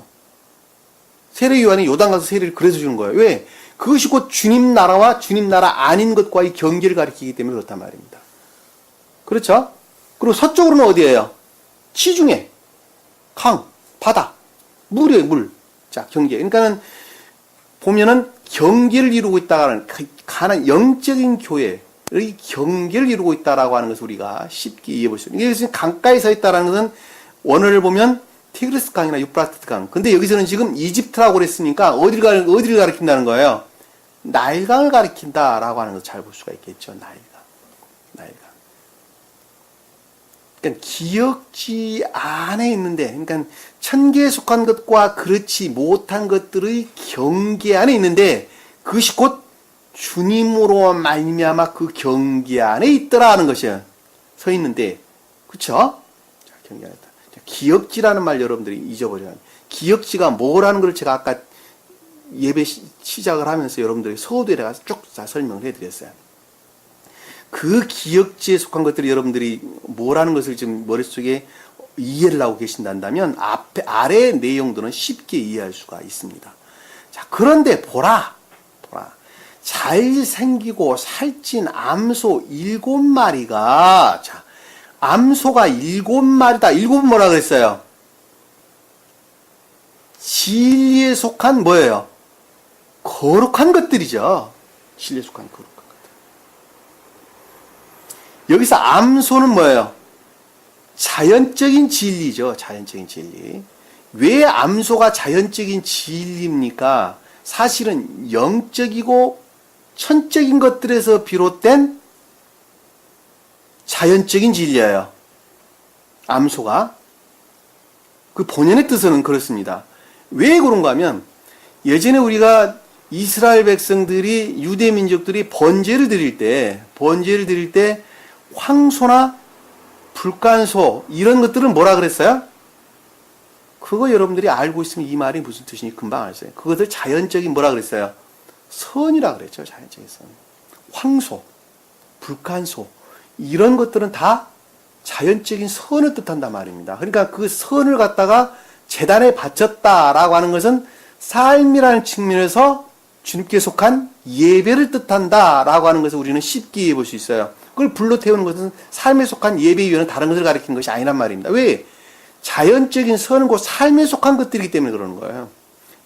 세례 요한이 요단강에서 세례를 그래서 주는 거예요. 왜? 그것이 곧 주님 나라와 주님 나라 아닌 것과의 경계를 가리키기 때문에 그렇단 말입니다. 그렇죠? 그리고 서쪽으로는 어디예요? 지중해, 강, 바다, 물이에요, 물. 자, 경계. 그러니까는 보면은 경계를 이루고 있다는 가난 영적인 교회의 경계를 이루고 있다라고 하는 것을 우리가 쉽게 이해해 볼 수 있습니다. 이게 강가에 서 있다라는 것은 원어를 보면 티그리스 강이나 유프라테스 강. 근데 여기서는 지금 이집트라고 그랬으니까 어디를 가리킨다는 거예요? 나일강을 가리킨다라고 하는 것을 잘 볼 수가 있겠죠. 나일강. 그러니까 기역지 안에 있는데, 그러니까 천계에 속한 것과 그렇지 못한 것들의 경계 안에 있는데 그것이 곧 주님으로 말미암아 그 경계 안에 있더라는 것이에요. 서 있는데, 그렇죠? 자, 경계 안에 있다. 기역지라는 말 여러분들이 잊어버려요. 기역지가 뭐라는 걸 제가 아까 예배 시작을 하면서 여러분들이 서두에 가서 쭉 다 설명을 해드렸어요. 그 기역지에 속한 것들이 여러분들이 뭐라는 것을 지금 머릿속에 이해를 하고 계신다면 아래의 내용들은 쉽게 이해할 수가 있습니다. 자, 그런데 보라. 잘생기고 살찐 암소 7마리가, 자, 암소가 7마리다. 7은 뭐라 그랬어요? 진리에 속한 뭐예요? 거룩한 것들이죠. 진리에 속한 거룩한 것들. 여기서 암소는 뭐예요? 자연적인 진리죠. 자연적인 진리. 왜 암소가 자연적인 진리입니까? 사실은 영적이고 천적인 것들에서 비롯된 자연적인 진리예요. 암소가. 그 본연의 뜻은 그렇습니다. 왜 그런가 하면 예전에 우리가 이스라엘 백성들이 유대 민족들이 번제를 드릴 때 황소나 불간소 이런 것들은 뭐라 그랬어요? 그거 여러분들이 알고 있으면 이 말이 무슨 뜻인지 금방 알았어요. 그것을 자연적인 뭐라 그랬어요? 선이라 그랬죠. 자연적인 선. 황소, 불간소 이런 것들은 다 자연적인 선을 뜻한단 말입니다. 그러니까 그 선을 갖다가 제단에 바쳤다라고 하는 것은 삶이라는 측면에서 주님께 속한 예배를 뜻한다라고 하는 것을 우리는 쉽게 이해해 볼 수 있어요. 그걸 불러 태우는 것은 삶에 속한 예배 이외에는 다른 것을 가리키는 것이 아니란 말입니다. 왜? 자연적인 선은 삶에 속한 것들이기 때문에 그러는 거예요.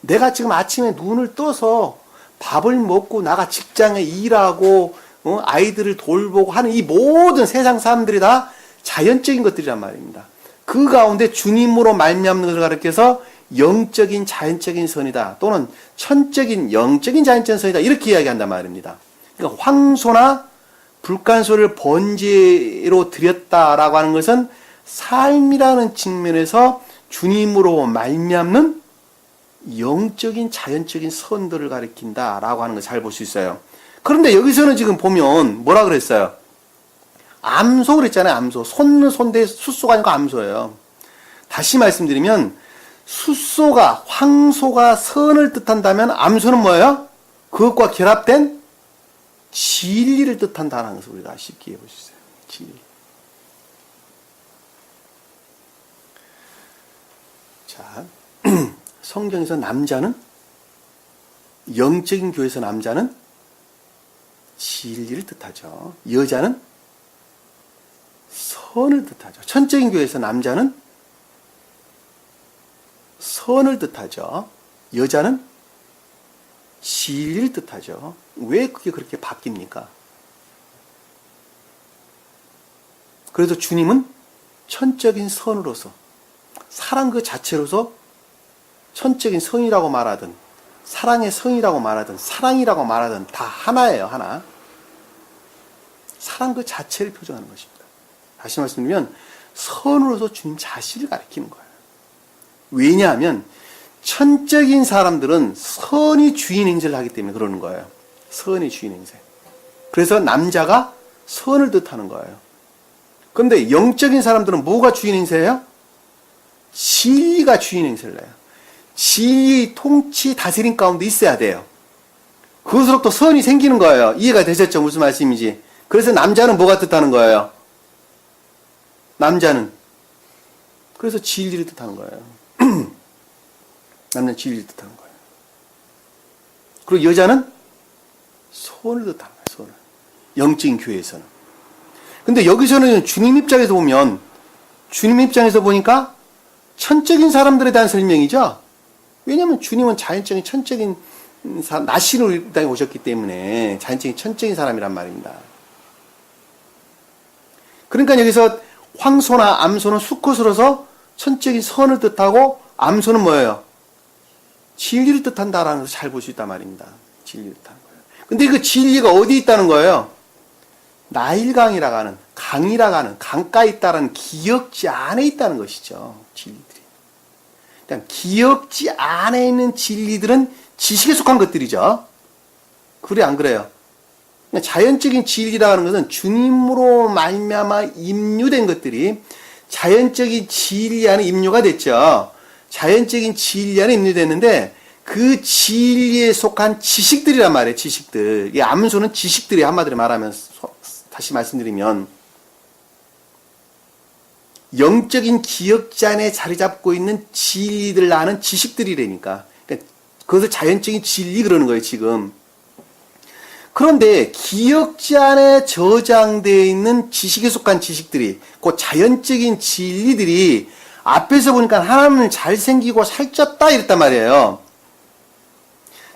내가 지금 아침에 눈을 떠서 밥을 먹고 나가 직장에 일하고 아이들을 돌보고 하는 이 모든 세상 사람들이 다 자연적인 것들이란 말입니다. 그 가운데 주님으로 말미암는 것을 가리켜서 영적인 자연적인 선이다 또는 천적인 영적인 자연적인 선이다 이렇게 이야기한단 말입니다. 그러니까 황소나 불간소를 번제로 드렸다라고 하는 것은 삶이라는 측면에서 주님으로 말미암는 영적인 자연적인 선들을 가리킨다라고 하는 걸 잘 볼 수 있어요. 그런데 여기서는 지금 보면 뭐라 그랬어요? 암소 그랬잖아요. 암소. 손은 손대 숫소가 아니고 암소예요. 다시 말씀드리면 숫소가 황소가 선을 뜻한다면 암소는 뭐예요? 그것과 결합된 진리를 뜻한다는 것을 우리가 쉽게 해볼 수 있어요. 진리. 자, 성경에서 남자는 영적인 교회에서 남자는 진리를 뜻하죠. 여자는 선을 뜻하죠. 천적인 교회에서 남자는 선을 뜻하죠. 여자는 진리를 뜻하죠. 왜 그게 그렇게 바뀝니까? 그래서 주님은 천적인 선으로서 사랑 그 자체로서 천적인 선이라고 말하든 사랑의 선이라고 말하든 사랑이라고 말하든 다 하나예요. 하나. 사랑 그 자체를 표정하는 것입니다. 다시 말씀드리면 선으로서 주님 자신을 가리키는 거예요. 왜냐하면 천적인 사람들은 선이 주인 행세를 하기 때문에 그러는 거예요. 선이 주인 행세. 그래서 남자가 선을 뜻하는 거예요. 그런데 영적인 사람들은 뭐가 주인 행세예요? 진리가 주인 행세를 해요. 진리 통치 다스림 가운데 있어야 돼요. 그것으로부터 선이 생기는 거예요. 이해가 되셨죠? 무슨 말씀인지. 그래서 남자는 뭐가 뜻하는 거예요? 남자는 그래서 진리를 뜻하는 거예요. 남자는 진리를 뜻하는 거예요. 그리고 여자는 손을 뜻하는 거예요. 손을. 영적인 교회에서는. 근데 여기서는 주님 입장에서 보면 주님 입장에서 보니까 천적인 사람들에 대한 설명이죠. 왜냐하면 주님은 자연적인 천적인 나시로 이 땅에 오셨기 때문에 자연적인 천적인 사람이란 말입니다. 그러니까 여기서 황소나 암소는 수컷으로서 천적인 선을 뜻하고 암소는 뭐예요? 진리를 뜻한다라는 것을 잘 볼 수 있단 말입니다. 진리를 뜻하는 거예요. 근데 그 진리가 어디 있다는 거예요? 나일강이라고 하는 강이라고 하는 강가에 있다는 기역지 안에 있다는 것이죠. 진리들이. 그러니까 기역지 안에 있는 진리들은 지식에 속한 것들이죠. 그래 안 그래요? 자연적인 진리라고 하는 것은 주님으로 말미암아 임유된 것들이 자연적인 진리 안에 임유가 됐죠. 자연적인 진리 안에 임유됐는데 그 진리에 속한 지식들이란 말이에요. 지식들. 이 암소는 지식들이 한마디로 말하면 다시 말씀드리면 영적인 기억지 안에 자리 잡고 있는 진리들을 아는 지식들이라니까. 그러니까 그것을 자연적인 진리 그러는 거예요, 지금. 그런데 기억지 안에 저장되어 있는 지식에 속한 지식들이, 그 자연적인 진리들이 앞에서 보니까 하나님은 잘생기고 살쪘다 이랬단 말이에요.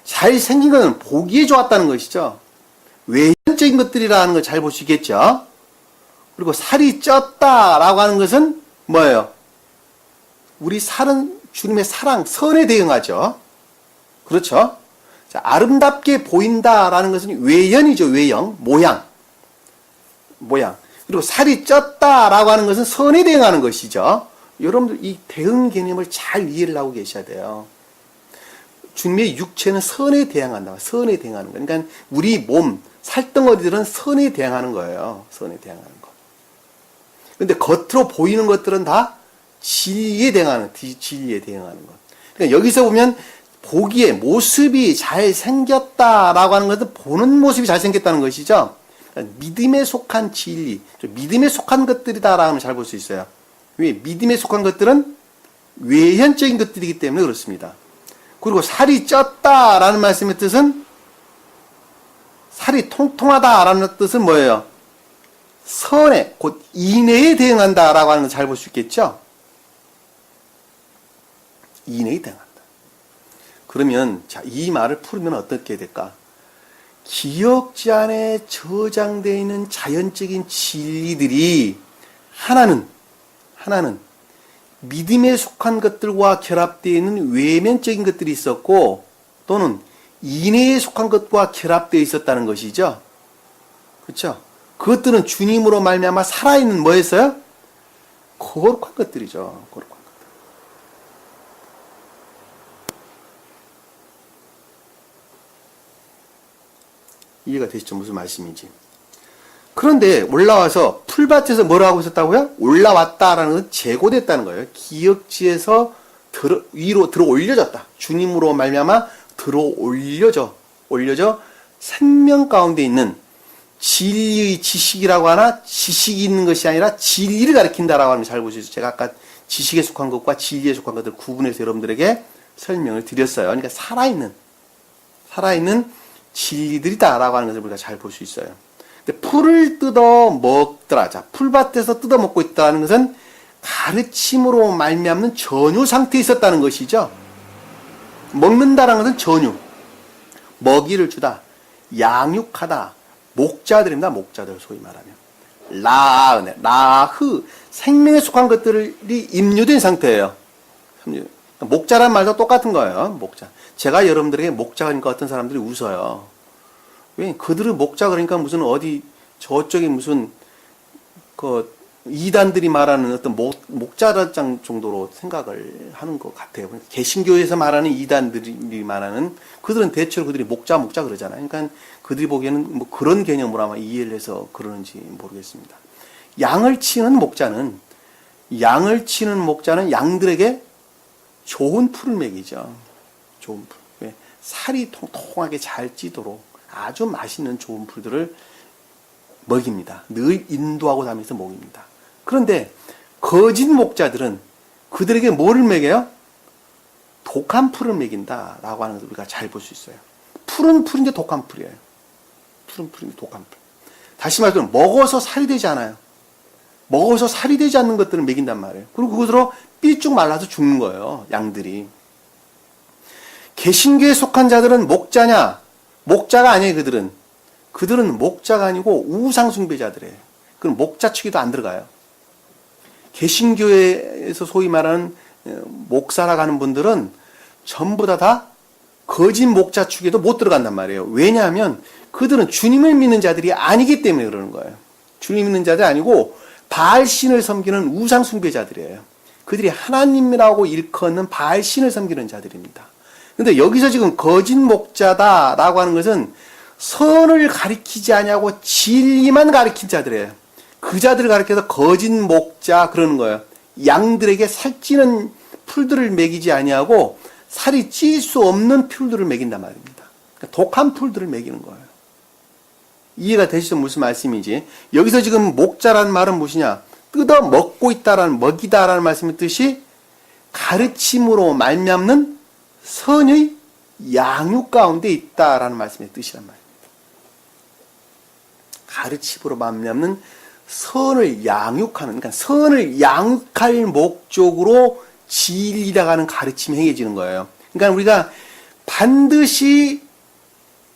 잘생긴 것은 보기에 좋았다는 것이죠. 외형적인 것들이라는 걸 잘 보시겠죠. 그리고 살이 쪘다라고 하는 것은 뭐예요? 우리 살은 주님의 사랑, 선에 대응하죠. 그렇죠? 자, 아름답게 보인다라는 것은 외연이죠. 외형, 모양. 그리고 살이 쪘다라고 하는 것은 선에 대응하는 것이죠. 여러분들 이 대응 개념을 잘 이해를 하고 계셔야 돼요. 주님의 육체는 선에 대항한다. 선에 대항하는 거예요. 그러니까 우리 몸, 살덩어리들은 선에 대항하는 거예요. 선에 대항하는 거. 근데 겉으로 보이는 것들은 다 진리에 대항하는 것. 그러니까 여기서 보면 보기에 모습이 잘생겼다라고 하는 것은 보는 모습이 잘생겼다는 것이죠. 그러니까 믿음에 속한 진리, 믿음에 속한 것들이다라고 하면 잘 볼 수 있어요. 왜? 믿음에 속한 것들은 외현적인 것들이기 때문에 그렇습니다. 그리고 살이 쪘다라는 말씀의 뜻은 살이 통통하다라는 뜻은 뭐예요? 선에, 곧 인애에 대응한다라고 하는 걸 잘 볼 수 있겠죠? 인애에 대응한다. 그러면 자, 이 말을 풀면 어떻게 될까? 기억지 안에 저장되어 있는 자연적인 진리들이 하나는 믿음에 속한 것들과 결합되어 있는 외면적인 것들이 있었고 또는 인애에 속한 것과 결합되어 있었다는 것이죠. 그렇죠? 그것들은 주님으로 말미암아 살아있는 뭐였어요? 거룩한 것들이죠. 거룩한 것들. 이해가 되시죠? 무슨 말씀인지. 그런데 올라와서 풀밭에서 뭘 하고 있었다고요? 올라왔다라는 것은 제고됐다는 거예요. 기역지에서 위로 들어 올려졌다. 주님으로 말미암아 들어 올려져 생명 가운데 있는 진리의 지식이라고 하나 지식이 있는 것이 아니라 진리를 가리킨다라고 하면 잘 보시죠. 제가 아까 지식에 속한 것과 진리에 속한 것들을 구분해서 여러분들에게 설명을 드렸어요. 그러니까 살아있는 진리들이다라고 하는 것을 우리가 잘 볼 수 있어요. 근데 풀을 뜯어 먹더라. 자, 풀밭에서 뜯어 먹고 있다는 것은 가르침으로 말미암는 전유 상태에 있었다는 것이죠. 먹는다라는 것은 전유. 먹이를 주다. 양육하다. 목자들입니다. 목자들 소위 말하면. 라흐. 생명에 속한 것들이 임유된 상태예요. 목자란 말도 똑같은 거예요. 목자. 제가 여러분들에게 목자니까 어떤 사람들이 웃어요. 왜? 그들은 목자 그러니까 무슨 어디 저쪽에 무슨 이단들이 말하는 어떤 목자장 정도로 생각을 하는 것 같아요. 개신교에서 말하는 이단들이 말하는 그들은 대체로 그들이 목자 그러잖아요. 그러니까 그들이 보기에는 뭐 그런 개념으로 아마 이해를 해서 그러는지 모르겠습니다. 양을 치는 목자는 양들에게 좋은 풀을 먹이죠. 좋은 풀. 왜? 살이 통통하게 잘 찌도록 아주 맛있는 좋은 풀들을 먹입니다. 늘 인도하고 다니면서 먹입니다. 그런데 거짓 목자들은 그들에게 뭐를 먹여요? 독한 풀을 먹인다라고 하는 것을 우리가 잘 볼 수 있어요. 풀은 풀인데 독한 풀이에요. 풀은 풀인데 독한 풀. 다시 말해서 먹어서 살이 되지 않아요. 먹어서 살이 되지 않는 것들을 먹인단 말이에요. 그리고 그것으로 삐쭉 말라서 죽는 거예요. 양들이. 개신교에 속한 자들은 목자냐? 목자가 아니에요. 그들은 목자가 아니고 우상숭배자들이에요. 그럼 목자 축에도 안 들어가요. 개신교에서 소위 말하는 목사라고 하는 분들은 전부 다 거짓 목자 축에도 못 들어간단 말이에요. 왜냐하면 그들은 주님을 믿는 자들이 아니기 때문에 그러는 거예요. 주님 믿는 자들이 아니고 바알신을 섬기는 우상숭배자들이에요. 그들이 하나님이라고 일컫는 바알신을 섬기는 자들입니다. 근데 여기서 지금 거짓 목자다라고 하는 것은 선을 가리키지 아니하고 진리만 가리킨 자들이에요. 그 자들을 가리켜서 거짓 목자 그러는 거예요. 양들에게 살찌는 풀들을 먹이지 아니하고 살이 찔 수 없는 풀들을 먹인단 말입니다. 그러니까 독한 풀들을 먹이는 거예요. 이해가 되시죠? 무슨 말씀인지. 여기서 지금 목자라는 말은 무엇이냐? 뜯어 먹고 있다라는, 먹이다라는 말씀의 뜻이 가르침으로 말미암는 선의 양육 가운데 있다라는 말씀의 뜻이란 말입니다. 가르침으로 말미암는 선을 양육하는, 그러니까 선을 양육할 목적으로 진리라고 하는 가르침이 행해지는 거예요. 그러니까 우리가 반드시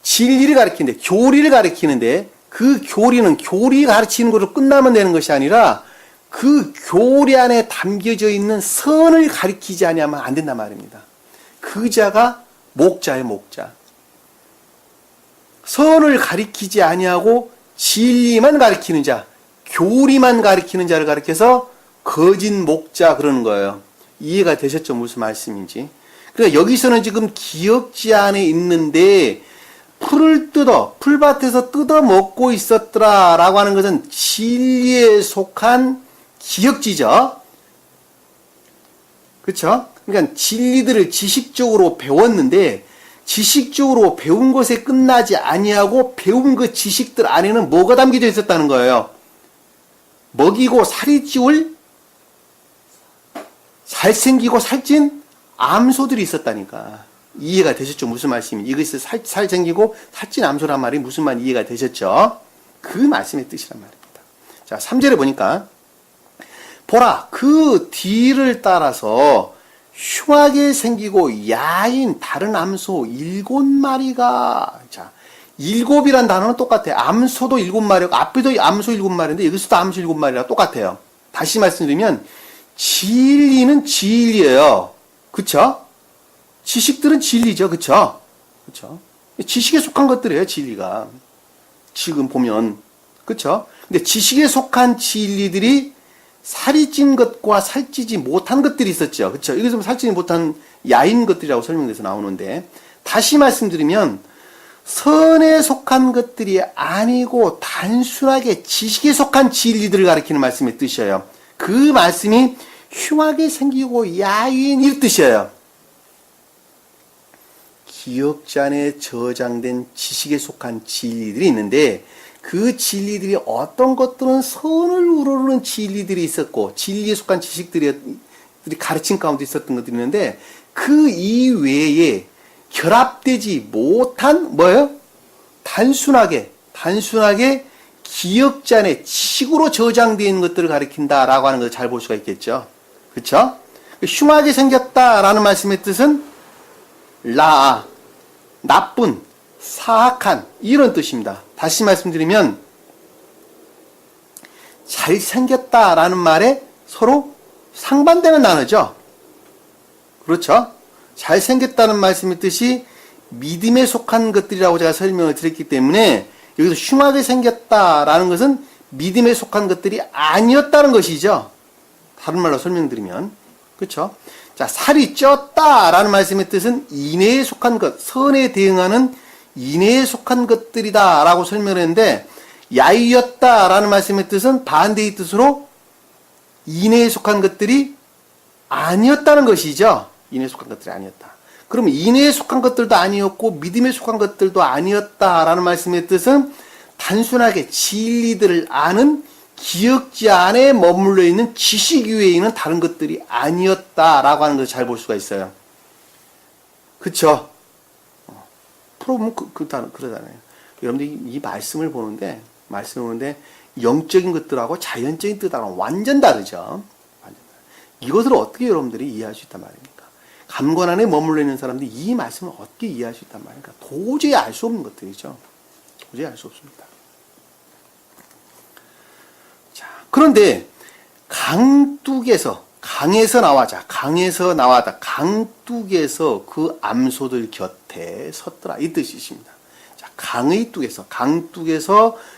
진리를 가르치는데, 교리를 가르치는데, 그 교리는 교리 가르치는 것으로 끝나면 되는 것이 아니라 그 교리 안에 담겨져 있는 선을 가르치지 아니하면 안 된단 말입니다. 그 자가 목자예요, 목자. 선을 가리키지 아니하고 진리만 가리키는 자, 교리만 가리키는 자를 가리켜서 거짓 목자 그러는 거예요. 이해가 되셨죠? 무슨 말씀인지. 그러니까 여기서는 지금 기역지 안에 있는데 풀밭에서 뜯어 먹고 있었더라라고 하는 것은 진리에 속한 기역지죠. 그렇죠? 그러니까 진리들을 지식적으로 배웠는데 지식적으로 배운 것에 끝나지 아니하고 배운 그 지식들 안에는 뭐가 담겨져 있었다는 거예요. 먹이고 살이 찌울 잘생기고 살찐 암소들이 있었다니까. 이해가 되셨죠? 무슨 말씀인지. 이것이 살생기고 살찐 암소란 말이 무슨 말 이해가 되셨죠? 그 말씀의 뜻이란 말입니다. 자, 3절에 보니까 보라, 그 뒤를 따라서 흉하게 생기고 야인 다른 암소 7마리가, 자, 7이란 단어는 똑같아요. 암소도 7마리고 앞에도 암소 7마리인데 여기서도 암소 7마리랑 똑같아요. 다시 말씀드리면 진리는 진리예요. 그쵸? 지식들은 진리죠. 그쵸? 그쵸? 지식에 속한 것들이에요. 진리가. 지금 보면. 그쵸? 근데 지식에 속한 진리들이 살이 찐 것과 살찌지 못한 것들이 있었죠. 그쵸? 여기서 살찌지 못한 야인 것들이라고 설명돼서 나오는데, 다시 말씀드리면 선에 속한 것들이 아니고 단순하게 지식에 속한 진리들을 가리키는 말씀의 뜻이에요. 그 말씀이 흉하게 생기고 야인 이 뜻이에요. 기억자 안에 저장된 지식에 속한 진리들이 있는데, 그 진리들이 어떤 것들은 선을 우러르는 진리들이 있었고 진리에 속한 지식들이 가르침 가운데 있었던 것들이 있는데, 그 이외에 결합되지 못한 뭐예요? 단순하게 기억자 안에 지식으로 저장되어 있는 것들을 가리킨다라고 하는 것을 잘 볼 수가 있겠죠. 그렇죠? 흉하게 생겼다라는 말씀의 뜻은 나쁜, 사악한 이런 뜻입니다. 다시 말씀드리면 잘생겼다라는 말에 서로 상반되는 단어죠. 그렇죠? 잘생겼다는 말씀의 뜻이 믿음에 속한 것들이라고 제가 설명을 드렸기 때문에 여기서 흉하게 생겼다라는 것은 믿음에 속한 것들이 아니었다는 것이죠. 다른 말로 설명드리면. 그렇죠? 자, 살이 쪘다라는 말씀의 뜻은 인애에 속한 것, 선에 대응하는 인애에 속한 것들이다 라고 설명을 했는데, 야위였다라는 말씀의 뜻은 반대의 뜻으로 인애에 속한 것들이 아니었다는 것이죠. 인애에 속한 것들이 아니었다. 그럼 인애에 속한 것들도 아니었고 믿음에 속한 것들도 아니었다라는 말씀의 뜻은 단순하게 진리들을 아는 기억자 안에 머물러 있는 지식 위에 있는 다른 것들이 아니었다라고 하는 것을 잘 볼 수가 있어요. 그쵸? 풀어보면 그러잖아요. 여러분들이 이 말씀을 보는데 영적인 것들하고 자연적인 뜻하고는 완전 다르죠. 이것을 어떻게 여러분들이 이해할 수 있단 말입니까? 감관 안에 머물러 있는 사람들이 이 말씀을 어떻게 이해할 수 있단 말입니까? 도저히 알 수 없는 것들이죠. 도저히 알 수 없습니다. 자, 그런데 강둑에서 그 암소들 곁에 섰더라 이 뜻이십니다. 자, 강둑에서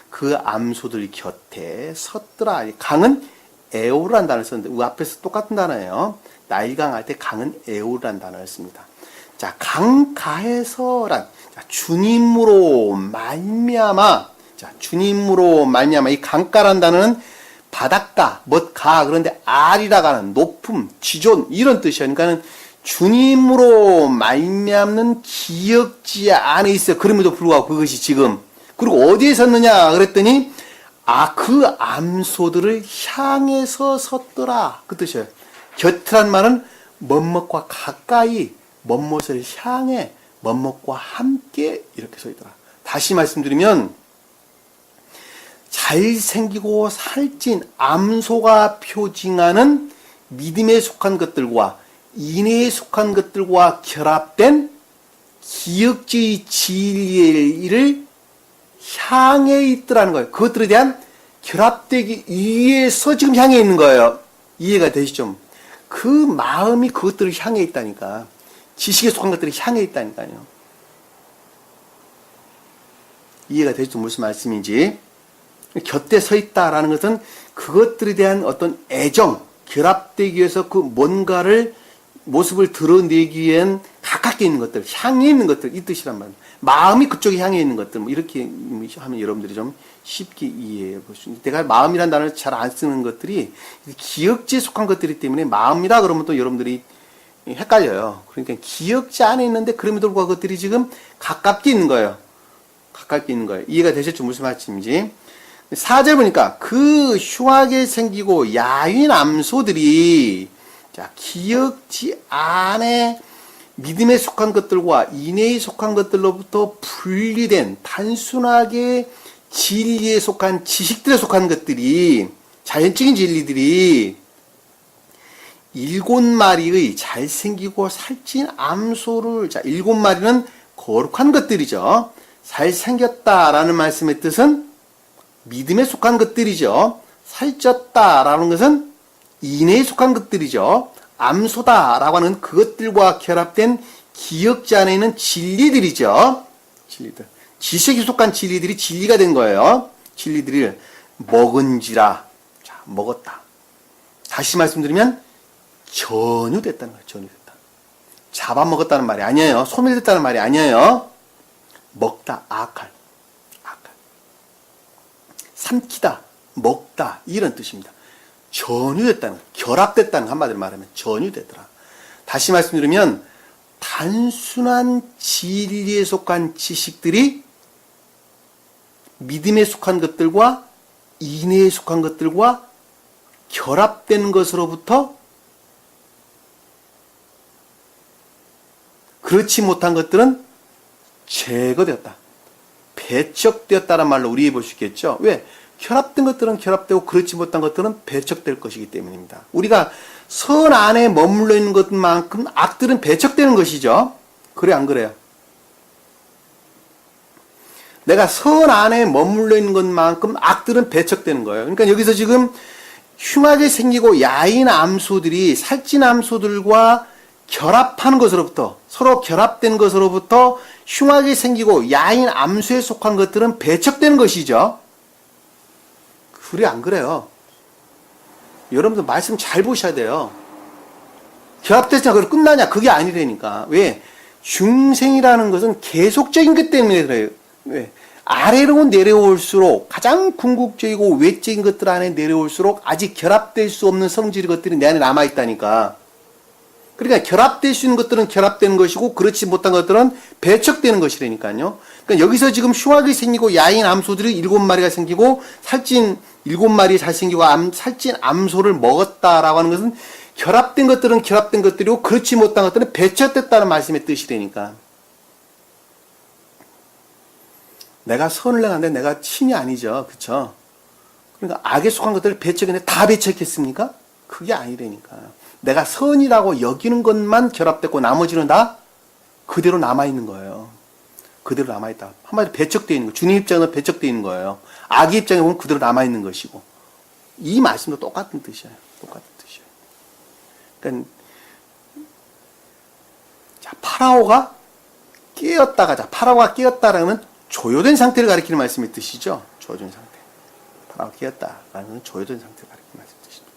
그 암소들 곁에 섰더라. 강은 에오르란 단어를 썼는데 그 앞에서 똑같은 단어예요. 나일강 할 때 강은 에오르란 단어를 씁니다. 자, 강가에서란 주님으로 말미암아. 자, 주님으로 말미암아. 이 강가란 단어는 바닷가, 멋가, 그런데 알이라고 하는 높음, 지존 이런 뜻이에요. 그러니까는 주님으로 말미암는 기억지 안에 있어요. 그럼에도 불구하고 그것이 지금. 그리고 어디에 섰느냐 그랬더니 그 암소들을 향해서 섰더라 그 뜻이에요. 곁이란 말은 멋멋과 가까이, 멋멋을 향해, 멋멋과 함께 이렇게 서 있더라. 다시 말씀드리면 잘생기고 살찐 암소가 표징하는 믿음에 속한 것들과 인애에 속한 것들과 결합된 기억주의 진리를 향해 있더라는 거예요. 그것들에 대한 결합되기 위해서 지금 향해 있는 거예요. 이해가 되시죠? 그 마음이 그것들을 향해 있다니까. 지식에 속한 것들이 향해 있다니까요. 이해가 되시죠? 무슨 말씀인지. 곁에 서 있다라는 것은 그것들에 대한 어떤 애정, 결합되기 위해서 그 뭔가를 모습을 드러내기 위한 가깝게 있는 것들, 향해 있는 것들 이 뜻이란 말입니다. 마음이 그쪽에 향해 있는 것들 이렇게 하면 여러분들이 좀 쉽게 이해해 보시죠. 내가 마음이란 단어를 잘 안 쓰는 것들이 기억지에 속한 것들이기 때문에 마음이라 그러면 또 여러분들이 헷갈려요. 그러니까 기역자 안에 있는데 그럼에도 불구하고 그것들이 지금 가깝게 있는 거예요. 가깝게 있는 거예요. 이해가 되셨죠? 무슨 말씀인지. 4절 보니까 그 흉하게 생기고 야윈 암소들이 자, 기역지 안에 믿음에 속한 것들과 인애에 속한 것들로부터 분리된 단순하게 진리에 속한 지식들에 속한 것들이 자연적인 진리들이 7마리의 잘생기고 살찐 암소를 자 7마리는 거룩한 것들이죠. 잘생겼다라는 말씀의 뜻은 믿음에 속한 것들이죠. 살쪘다라는 것은 인애에 속한 것들이죠. 암소다라고 하는 그것들과 결합된 기역지 안에 있는 진리들이죠. 진리들. 지식에 속한 진리들이 진리가 된 거예요. 진리들을 먹은지라. 자, 먹었다. 다시 말씀드리면 전유됐다는 거예요. 전유됐다. 잡아먹었다는 말이 아니에요. 소멸됐다는 말이 아니에요. 먹다, 아칼. 삼키다, 먹다 이런 뜻입니다. 전유됐다는 거예요. 결합됐다는 거 한마디로 말하면 전유되더라. 다시 말씀드리면 단순한 진리에 속한 지식들이 믿음에 속한 것들과 인애에 속한 것들과 결합된 것으로부터 그렇지 못한 것들은 제거되었다. 배척되었다는 말로 우리 볼 수 있겠죠. 왜? 결합된 것들은 결합되고 그렇지 못한 것들은 배척될 것이기 때문입니다. 우리가 선 안에 머물러 있는 것만큼 악들은 배척되는 것이죠. 그래 안 그래요? 내가 선 안에 머물러 있는 것만큼 악들은 배척되는 거예요. 그러니까 여기서 지금 흉하게 생기고 야인 암소들이 살찐 암소들과 결합하는 것으로부터 서로 결합된 것으로부터 흉하게 생기고 야인 암소에 속한 것들은 배척되는 것이죠. 그래 안 그래요? 여러분들 말씀 잘 보셔야 돼요. 결합됐으니까 그걸 끝나냐? 그게 아니라니까. 왜? 중생이라는 것은 계속적인 것 때문에 그래요. 왜? 아래로 내려올수록 가장 궁극적이고 외적인 것들 안에 내려올수록 아직 결합될 수 없는 성질의 것들이 내 안에 남아있다니까. 그러니까 결합될 수 있는 것들은 결합되는 것이고 그렇지 못한 것들은 배척되는 것이라니까요. 그러니까 여기서 지금 흉하게 생기고 야인 암소들이 7마리가 생기고 살찐 7마리 잘생기고 살찐 암소를 먹었다라고 하는 것은 결합된 것들은 결합된 것들이고 그렇지 못한 것들은 배척됐다는 말씀의 뜻이라니까. 내가 선을 행하는데 내가 신이 아니죠. 그렇죠? 그러니까 악에 속한 것들을 배척했는데 다 배척했습니까? 그게 아니라니까. 내가 선이라고 여기는 것만 결합됐고 나머지는 다 그대로 남아있는 거예요. 그대로 남아있다. 한마디로 배척되어 있는 거예요. 주님 입장에서 배척되어 있는 거예요. 악의 입장에 보면 그대로 남아있는 것이고. 이 말씀도 똑같은 뜻이에요. 똑같은 뜻이에요. 그러니까 자, 파라오가 깨었다가 파라오가 깨었다라는 조효된 상태를 가리키는 말씀의 뜻이죠. 조효된 상태. 파라오가 깨었다라는 조효된 상태를 가리키는 말씀의 뜻입니다.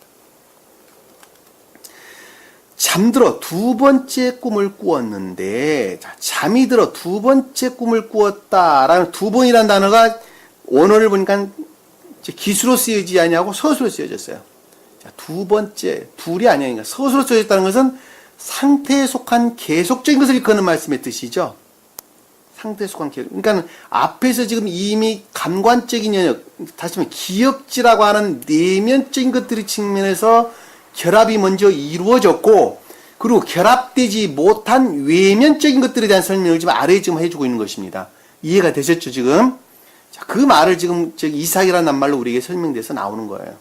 잠들어 두 번째 꿈을 꾸었는데, 자, 잠이 들어 두 번째 꿈을 꾸었다라는 두 번이라는 단어가 원어를 보니까 기수로 쓰여지지 아니하고 서수로 쓰여졌어요. 자, 두 번째, 둘이 아니니까 서수로 쓰여졌다는 것은 상태에 속한 계속적인 것을 일컫는 말씀의 뜻이죠. 상태에 속한 계속. 그러니까 앞에서 지금 이미 감관적인 영역, 다시 말하면 기억지라고 하는 내면적인 것들의 측면에서 결합이 먼저 이루어졌고, 그리고 결합되지 못한 외면적인 것들에 대한 설명을 지금 아래에 지금 해주고 있는 것입니다. 이해가 되셨죠, 지금? 자, 그 말을 지금 이삭이라는 말로 우리에게 설명돼서 나오는 거예요.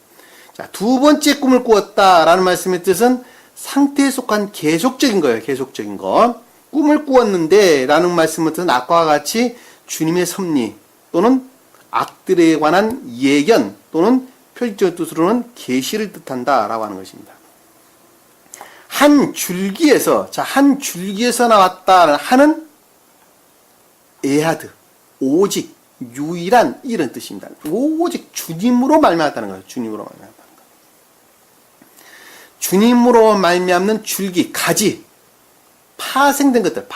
자, 두 번째 꿈을 꾸었다라는 말씀의 뜻은 상태에 속한 계속적인 거예요, 계속적인 것. 꿈을 꾸었는데 라는 말씀은 아까와 같이 주님의 섭리 또는 악들에 관한 예견 또는 표지적 뜻으로는 계시를 뜻한다 라고 하는 것입니다. 한 줄기에서, 자, 한 줄기에서 나왔다는 한은 에하드, 오직, 유일한 이런 뜻입니다. 오직 주님으로 말미암았다는 거예요. 주님으로 말미암았다는 거예요. 주님으로 말미암는 줄기, 가지, 파생된 것들,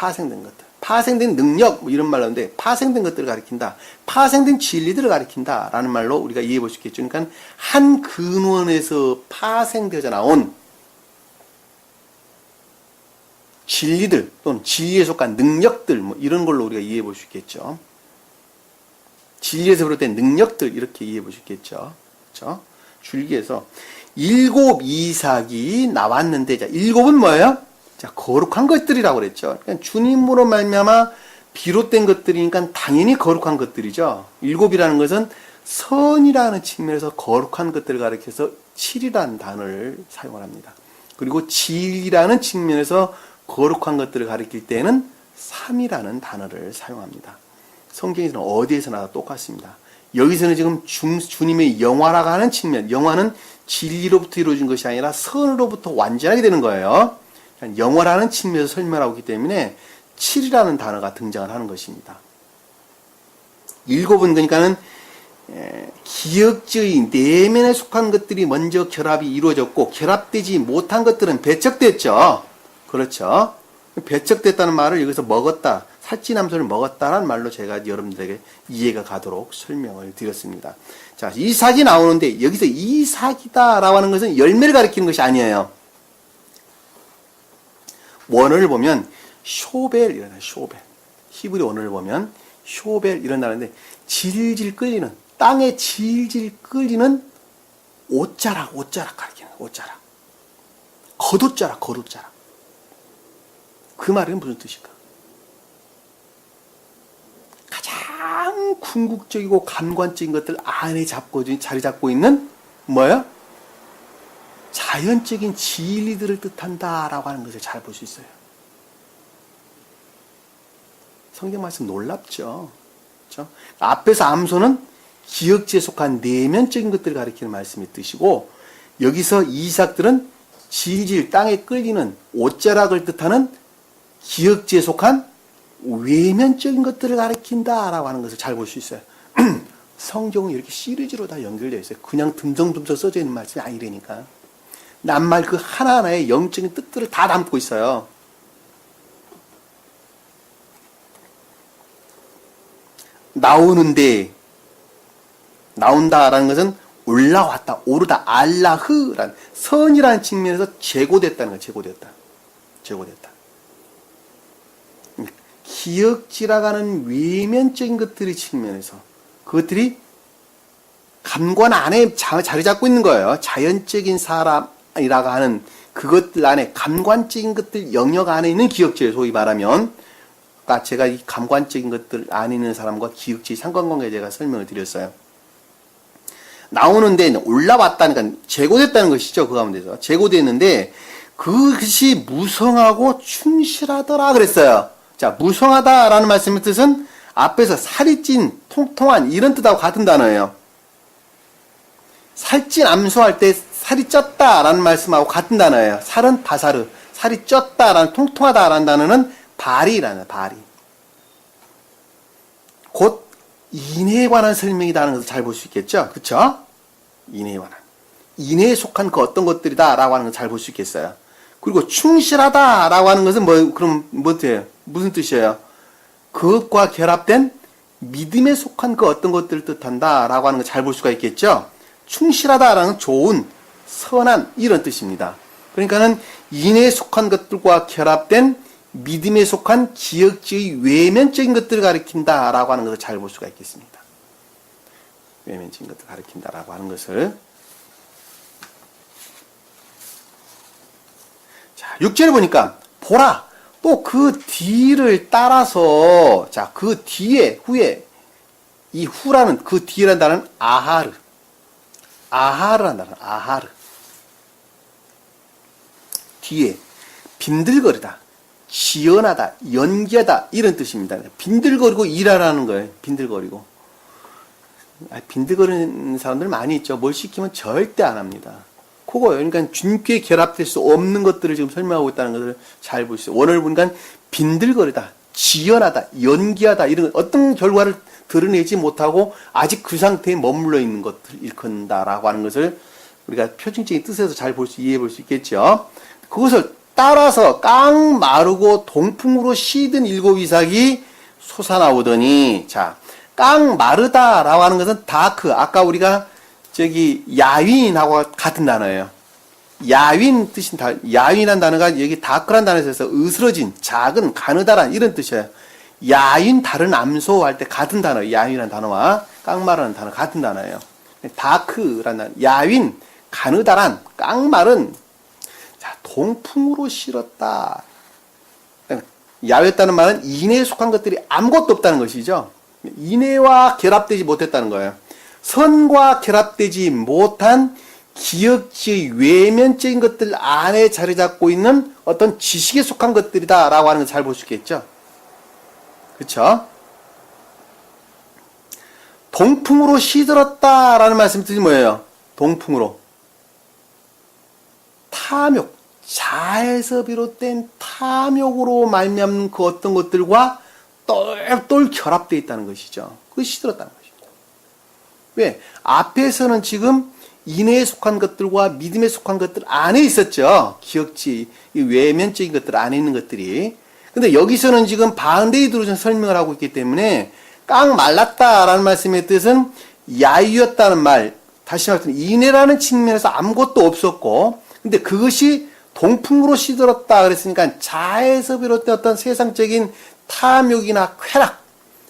파생된 능력, 뭐 이런 말로 하는데, 파생된 것들을 가리킨다. 파생된 진리들을 가리킨다. 라는 말로 우리가 이해해 볼 수 있겠죠. 그러니까, 한 근원에서 파생되어져 나온 진리들 또는 진리에 속한 능력들 뭐 이런 걸로 우리가 이해해 볼 수 있겠죠. 진리에서 비롯된 능력들 이렇게 이해해 볼 수 있겠죠. 그렇죠? 줄기에서 일곱 이삭이 나왔는데 자, 일곱은 뭐예요? 자, 거룩한 것들이라고 그랬죠. 그러니까 주님으로 말미암아 비롯된 것들이니까 당연히 거룩한 것들이죠. 일곱이라는 것은 선이라는 측면에서 거룩한 것들을 가리켜서 7이라는 단어를 사용을 합니다. 그리고 진리라는 측면에서 거룩한 것들을 가리킬 때는 3이라는 단어를 사용합니다. 성경에서는 어디에서나 똑같습니다. 여기서는 지금 주님의 영화라고 하는 측면, 영화는 진리로부터 이루어진 것이 아니라 선으로부터 완전하게 되는 거예요. 영화라는 측면에서 설명하고 있기 때문에 7이라는 단어가 등장을 하는 것입니다. 일곱은 그러니까는 기억의 내면에 속한 것들이 먼저 결합이 이루어졌고 결합되지 못한 것들은 배척됐죠. 그렇죠. 배척됐다는 말을 여기서 먹었다, 살찐함소를 먹었다라는 말로 제가 여러분들에게 이해가 가도록 설명을 드렸습니다. 자, 이삭이 나오는데 여기서 이삭이다라고 하는 것은 열매를 가리키는 것이 아니에요. 원어를 보면 쇼벨이라는 쇼벨. 히브리 원어를 보면 쇼벨 이런 단어인데 질질 끌리는, 땅에 질질 끌리는 옷자락 가리키는 옷자락. 겉옷자락. 그 말은 무슨 뜻일까? 가장 궁극적이고 감관적인 것들 안에 자리 잡고 있는 뭐예요? 자연적인 진리들을 뜻한다라고 하는 것을 잘 볼 수 있어요. 성경 말씀 놀랍죠? 그렇죠? 앞에서 암소는 기억지에 속한 내면적인 것들을 가리키는 말씀의 뜻이고 여기서 이삭들은 질질 땅에 끌리는 옷자락을 뜻하는 기억지에 속한 외면적인 것들을 가리킨다라고 하는 것을 잘 볼 수 있어요. 성경은 이렇게 시리즈로 다 연결되어 있어요. 그냥 듬성듬성 써져 있는 말씀이 아니라니까. 낱말 그 하나하나의 영적인 뜻들을 다 담고 있어요. 나온다라는 것은 올라왔다, 오르다, 알라흐라는 선이라는 측면에서 제고됐다는 거예요. 제고됐다. 기억지라고 하는 외면적인 것들의 측면에서 그것들이 감관 안에 자리 잡고 있는 거예요. 자연적인 사람이라고 하는 그것들 안에 감관적인 것들 영역 안에 있는 기억지예요. 소위 말하면 아까 제가 이 감관적인 것들 안에 있는 사람과 기억지의 상관관계 제가 설명을 드렸어요. 나오는데 올라왔다니까 제고됐다는 것이죠. 그 가운데서 제고됐는데 그것이 무성하고 충실하더라 그랬어요. 자, 무성하다라는 말씀의 뜻은 앞에서 살이 찐, 통통한 이런 뜻하고 같은 단어예요. 살찐 암소할 때 살이 쪘다라는 말씀하고 같은 단어예요. 살은 바사르, 살이 쪘다라는 통통하다라는 단어는 바리라는 바리. 곧 인해에 관한 설명이라는 것을 잘 볼 수 있겠죠? 그쵸? 인해에 관한. 인해에 속한 그 어떤 것들이다라고 하는 걸 잘 볼 수 있겠어요. 그리고 충실하다라고 하는 것은 그럼 뭐예요? 무슨 뜻이에요? 그것과 결합된 믿음에 속한 그 어떤 것들을 뜻한다라고 하는 걸 잘 볼 수가 있겠죠? 충실하다라는 좋은, 선한 이런 뜻입니다. 그러니까는 인해에 속한 것들과 결합된 믿음에 속한 기억지의 외면적인 것들을 가리킨다라고 하는 것을 잘 볼 수가 있겠습니다. 외면적인 것들을 가리킨다라고 하는 것을. 자, 6절을 보니까 보라, 또 그 뒤를 따라서, 자, 그 뒤에, 후에, 이 후라는 그 뒤라는 단어는 아하르라는 단어, 아하르. 뒤에, 빈들거리다, 지연하다, 연기하다, 이런 뜻입니다. 빈들거리고 일하라는 거예요. 빈들거리고. 빈들거리는 사람들 많이 있죠. 뭘 시키면 절대 안 합니다. 그거예요. 그러니까 주님께 결합될 수 없는 것들을 지금 설명하고 있다는 것을 잘 볼 수 있어요. 원어를 보니까 빈들거리다, 지연하다, 연기하다, 이런 어떤 결과를 드러내지 못하고 아직 그 상태에 머물러 있는 것들을 일컫는다라고 하는 것을 우리가 표준적인 뜻에서 잘 이해해 볼 수 있겠죠. 그것을 따라서 깡 마르고 동풍으로 시든 일곱 이삭이 솟아나오더니, 자, 깡 마르다라고 하는 것은 다크, 아까 우리가 야윈하고 같은 단어예요. 야윈 뜻인 야윈이라는 단어가 여기 다크란 단어에서 으스러진, 작은, 가느다란 이런 뜻이에요. 야윈 다른 암소 할 때 같은 단어, 야윈이라는 단어와 깡마르라는 단어 같은 단어예요. 다크라는 단어, 야윈, 가느다란, 깡마른, 자, 동풍으로 실었다. 야외였다는 말은 인해에 속한 것들이 아무것도 없다는 것이죠. 인해와 결합되지 못했다는 거예요. 선과 결합되지 못한 기억지의 외면적인 것들 안에 자리 잡고 있는 어떤 지식에 속한 것들이다라고 하는 걸 잘 볼 수 있겠죠. 그렇죠? 동풍으로 시들었다라는 말씀 뜻이 뭐예요? 동풍으로 탐욕, 자에서 비롯된 탐욕으로 말미암는 그 어떤 것들과 똘똘 결합되어 있다는 것이죠. 그게 시들었다는 것입니다. 왜? 앞에서는 지금 인해에 속한 것들과 믿음에 속한 것들 안에 있었죠. 기억지, 이 외면적인 것들 안에 있는 것들이. 근데 여기서는 지금 반대에 들어서 설명을 하고 있기 때문에 깡 말랐다라는 말씀의 뜻은 야유였다는 말, 다시 말해서 인해라는 측면에서 아무것도 없었고, 근데 그것이 동풍으로 시들었다 그랬으니까 자에서 비롯된 어떤 세상적인 탐욕이나 쾌락,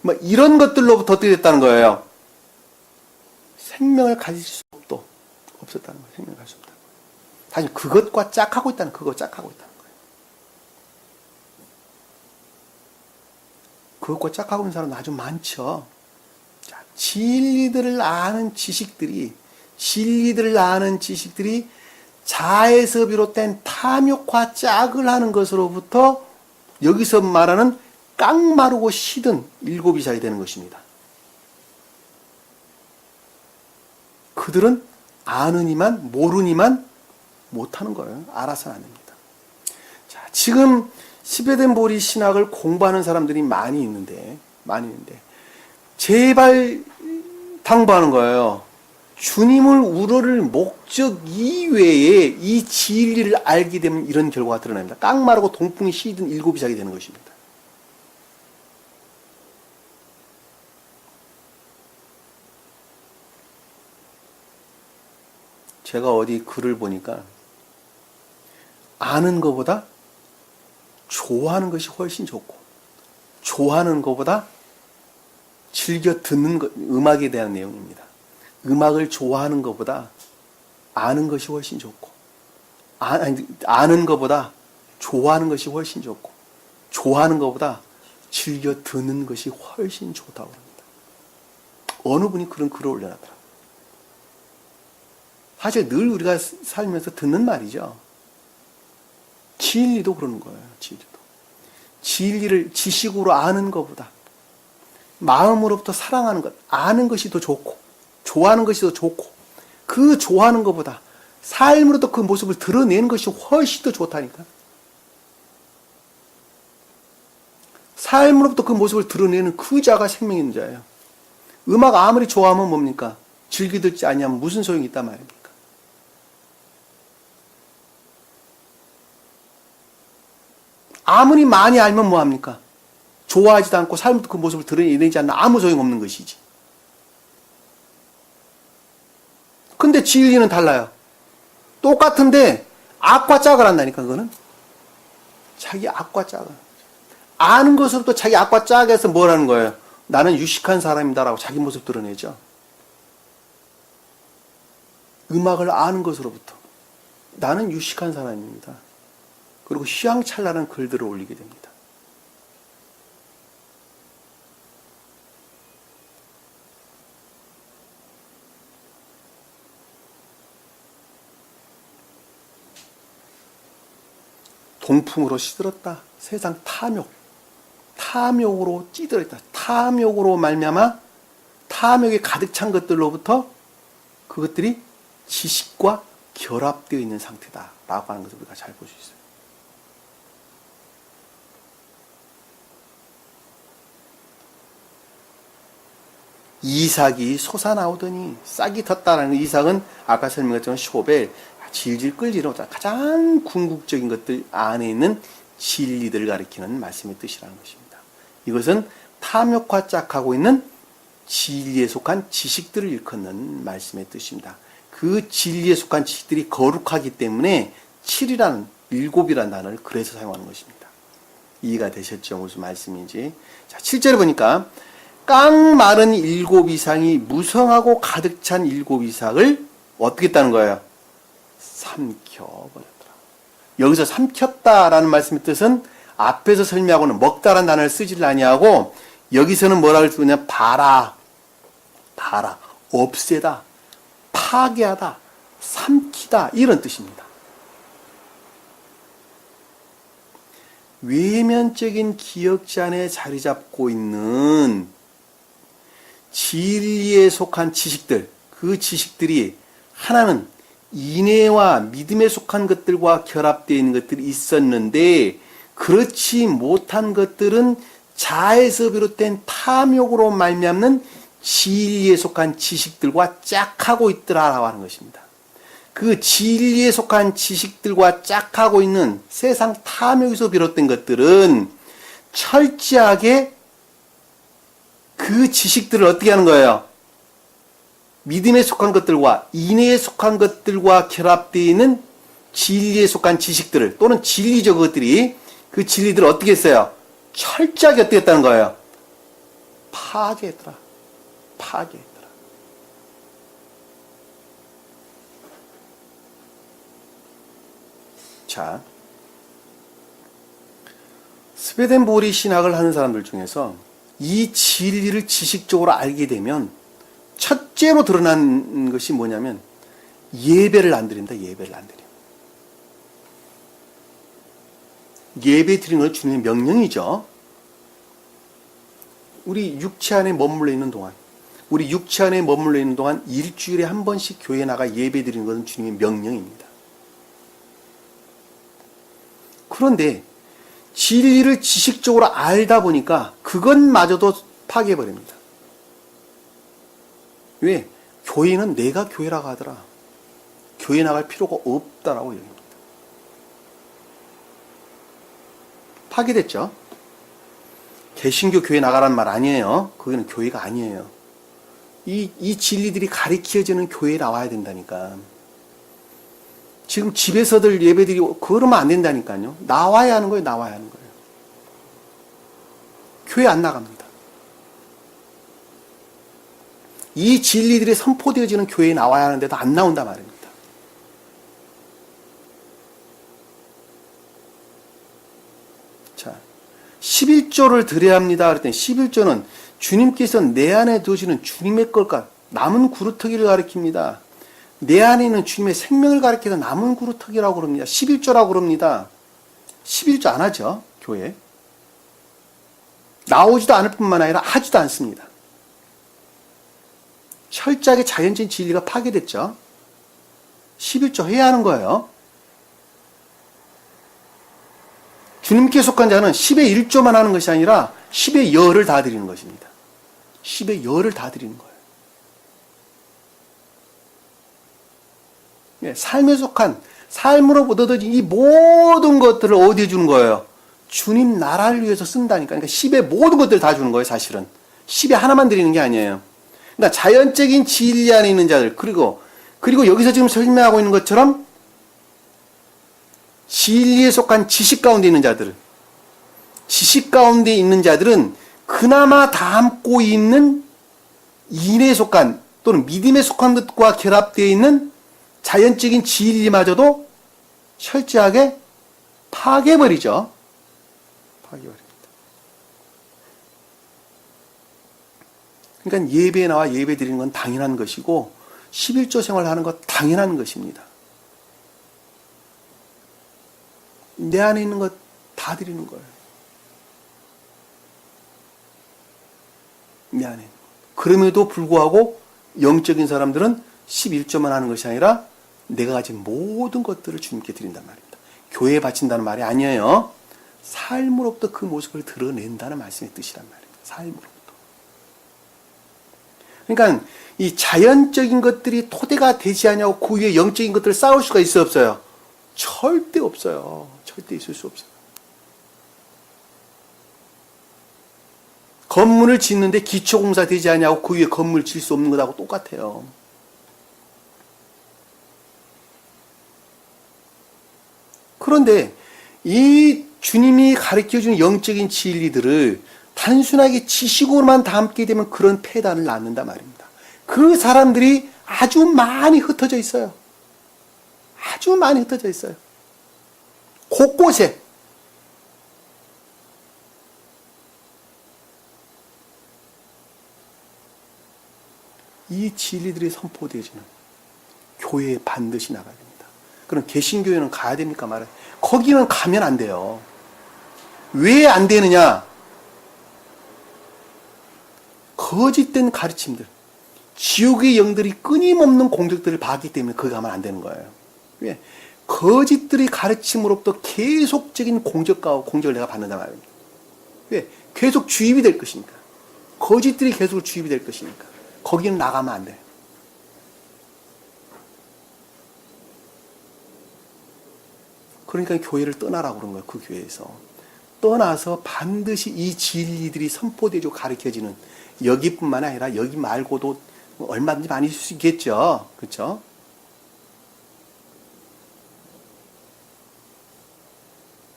뭐 이런 것들로부터 어떻게 됐다는 거예요? 생명을 가질 수 없었다는 거예요. 생명을 가질 수 없다는 거예요. 다시 그것과 짝하고 있다는, 그거 짝하고 있다는 거예요. 그것과 짝하고 있는 사람은 아주 많죠. 자, 진리들을 아는 지식들이 자에서 비롯된 탐욕과 짝을 하는 것으로부터 여기서 말하는 깡마르고 시든 일곱이 자리 되는 것입니다. 그들은 아느니만 모르니만 못하는 거예요. 알아서는 안 됩니다. 자, 지금 스베덴보리 신학을 공부하는 사람들이 많이 있는데 제발 당부하는 거예요. 주님을 우러를 목적 이외에 이 진리를 알게 되면 이런 결과가 드러납니다. 깡마르고 동풍이 시든 일곱이 자게 되는 것입니다. 제가 어디 글을 보니까 아는 것보다 좋아하는 것이 훨씬 좋고, 좋아하는 것보다 즐겨 듣는 것, 음악에 대한 내용입니다. 음악을 좋아하는 것보다 아는 것이 훨씬 좋고, 아는 것보다 좋아하는 것이 훨씬 좋고, 좋아하는 것보다 즐겨 듣는 것이 훨씬 좋다고 합니다. 어느 분이 그런 글을 올려놨더라고요. 사실 늘 우리가 살면서 듣는 말이죠. 진리도 그러는 거예요. 진리를 지식으로 아는 것보다 마음으로부터 사랑하는 것, 아는 것이 더 좋고, 좋아하는 것이 더 좋고, 그 좋아하는 것보다 삶으로도 그 모습을 드러내는 것이 훨씬 더 좋다니까. 삶으로부터 그 모습을 드러내는 그 자가 생명 있는 자예요. 음악 아무리 좋아하면 뭡니까? 즐기 듣지 아니하면 무슨 소용이 있단 말입니까? 아무리 많이 알면 뭐합니까? 좋아하지도 않고 삶부터 그 모습을 드러내지 않는 아무 소용없는 것이지. 근데 진리는 달라요. 똑같은데 악과 짝을 한다니까. 그거는 자기 악과 짝을 아는 것으로부터 자기 악과 짝에서 뭘 하는 거예요? 나는 유식한 사람이다라고 자기 모습 드러내죠. 음악을 아는 것으로부터 나는 유식한 사람입니다. 그리고 휘황찬란한 글들을 올리게 됩니다. 동풍으로 시들었다. 세상 탐욕으로 찌들었다. 탐욕으로 말미암아 탐욕에 가득 찬 것들로부터 그것들이 지식과 결합되어 있는 상태다라고 하는 것을 우리가 잘 볼 수 있어요. 이삭이 솟아나오더니 싹이 텄다라는 이삭은 아까 설명했던 쇼벨 질질 끌지로 가장 궁극적인 것들 안에 있는 진리들을 가리키는 말씀의 뜻이라는 것입니다. 이것은 탐욕과 짝하고 있는 진리에 속한 지식들을 일컫는 말씀의 뜻입니다. 그 진리에 속한 지식들이 거룩하기 때문에 7이라는 7이라는 단어를 그래서 사용하는 것입니다. 이해가 되셨죠? 무슨 말씀인지. 자, 7절에 보니까 깡마른 7 이상이 무성하고 가득 찬 7 이상을 어떻게 했다는 거예요? 삼켜버렸더라. 여기서 삼켰다라는 말씀의 뜻은 앞에서 설명하고는 먹다라는 단어를 쓰질 아니하고 여기서는 뭐라고 쓰냐? 봐라, 없애다, 파괴하다, 삼키다 이런 뜻입니다. 외면적인 기억지 안에 자리 잡고 있는 진리에 속한 지식들, 그 지식들이 하나는 인애와 믿음에 속한 것들과 결합되어 있는 것들이 있었는데 그렇지 못한 것들은 자에서 비롯된 탐욕으로 말미암는 진리에 속한 지식들과 짝하고 있더라라고 하는 것입니다. 그 진리에 속한 지식들과 짝하고 있는 세상 탐욕에서 비롯된 것들은 철저하게 그 지식들을 어떻게 하는 거예요? 믿음에 속한 것들과 인애에 속한 것들과 결합되어 있는 진리에 속한 지식들을 또는 진리적 것들이 그 진리들을 어떻게 했어요? 철저하게 어떻게 했다는 거예요? 파괴했더라. 자, 스웨덴보리 신학을 하는 사람들 중에서 이 진리를 지식적으로 알게 되면 첫째로 드러난 것이 뭐냐면 예배를 안 드린다. 예배를 안 드려. 예배 드리는 건 주님의 명령이죠. 우리 육체 안에 머물러 있는 동안 일주일에 한 번씩 교회에 나가 예배 드리는 것은 주님의 명령입니다. 그런데 진리를 지식적으로 알다 보니까 그것마저도 파괴해버립니다. 왜? 교회는 내가 교회라고 하더라. 교회 나갈 필요가 없다라고 얘기합니다. 파괴됐죠? 개신교 교회 나가라는 말 아니에요. 그거는 교회가 아니에요. 이 진리들이 가리켜지는 교회에 나와야 된다니까. 지금 집에서들 예배드리고 그러면 안 된다니까요. 나와야 하는 거예요. 나와야 하는 거예요. 교회 안 나갑니다. 이 진리들이 선포되어지는 교회에 나와야 하는데도 안 나온단 말입니다. 자, 11조를 드려야 합니다. 그랬더니 11조는 주님께서 내 안에 두시는 주님의 것과 남은 구루터기를 가리킵니다. 내 안에 있는 주님의 생명을 가리켜서 남은 구루터기라고 그럽니다. 11조라고 그럽니다. 11조 안 하죠, 교회. 나오지도 않을 뿐만 아니라 하지도 않습니다. 철저하게 자연적인 진리가 파괴됐죠. 11조 해야 하는 거예요. 주님께 속한 자는 10의 1조만 하는 것이 아니라 10의 열을 다 드리는 것입니다. 10의 열을 다 드리는 거예요. 삶에 속한, 삶으로 얻어진 이 모든 것들을 어디에 주는 거예요? 주님 나라를 위해서 쓴다니까. 그러니까 10의 모든 것들을 다 주는 거예요, 사실은. 10의 하나만 드리는 게 아니에요. 그러니까 자연적인 진리 안에 있는 자들, 그리고 여기서 지금 설명하고 있는 것처럼 진리에 속한 지식 가운데 있는 자들, 지식 가운데 있는 자들은 그나마 담고 있는 인에 속한 또는 믿음에 속한 것과 결합되어 있는 자연적인 진리마저도 철저하게 파괴해버리죠. 파괴해버립니다. 그러니까 예배에 나와 예배 드리는 건 당연한 것이고 11조 생활하는 것 당연한 것입니다. 내 안에 있는 것 다 드리는 거예요. 내 안에. 그럼에도 불구하고 영적인 사람들은 11조만 하는 것이 아니라 내가 가진 모든 것들을 주님께 드린단 말입니다. 교회에 바친다는 말이 아니에요. 삶으로부터 그 모습을 드러낸다는 말씀의 뜻이란 말입니다. 삶으로부터. 그러니까 이 자연적인 것들이 토대가 되지 않냐고 그 위에 영적인 것들을 쌓을 수가 있어요, 없어요? 절대 없어요. 절대 있을 수 없어요. 건물을 짓는데 기초공사 되지 않냐고 그 위에 건물 질 수 없는 것하고 똑같아요. 그런데 이 주님이 가르쳐주는 영적인 진리들을 단순하게 지식으로만 담게 되면 그런 폐단을 낳는다 말입니다. 그 사람들이 아주 많이 흩어져 있어요. 아주 많이 흩어져 있어요. 곳곳에. 이 진리들이 선포되어지는 교회에 반드시 나가야 됩니다. 그럼 개신교회는 가야 됩니까? 말아요. 거기는 가면 안 돼요. 왜 안 되느냐? 거짓된 가르침들, 지옥의 영들이 끊임없는 공격들을 받기 때문에 거기 가면 안 되는 거예요. 왜? 거짓들의 가르침으로부터 계속적인 공격을 내가 받는단 말입니다. 왜? 계속 주입이 될 것이니까. 거짓들이 계속 주입이 될 것이니까. 거기는 나가면 안 돼요. 그러니까 교회를 떠나라고 그런 거예요. 그 교회에서. 떠나서 반드시 이 진리들이 선포되고 가르쳐지는 여기뿐만 아니라 여기 말고도 얼마든지 많이 있을 수 있겠죠. 그렇죠?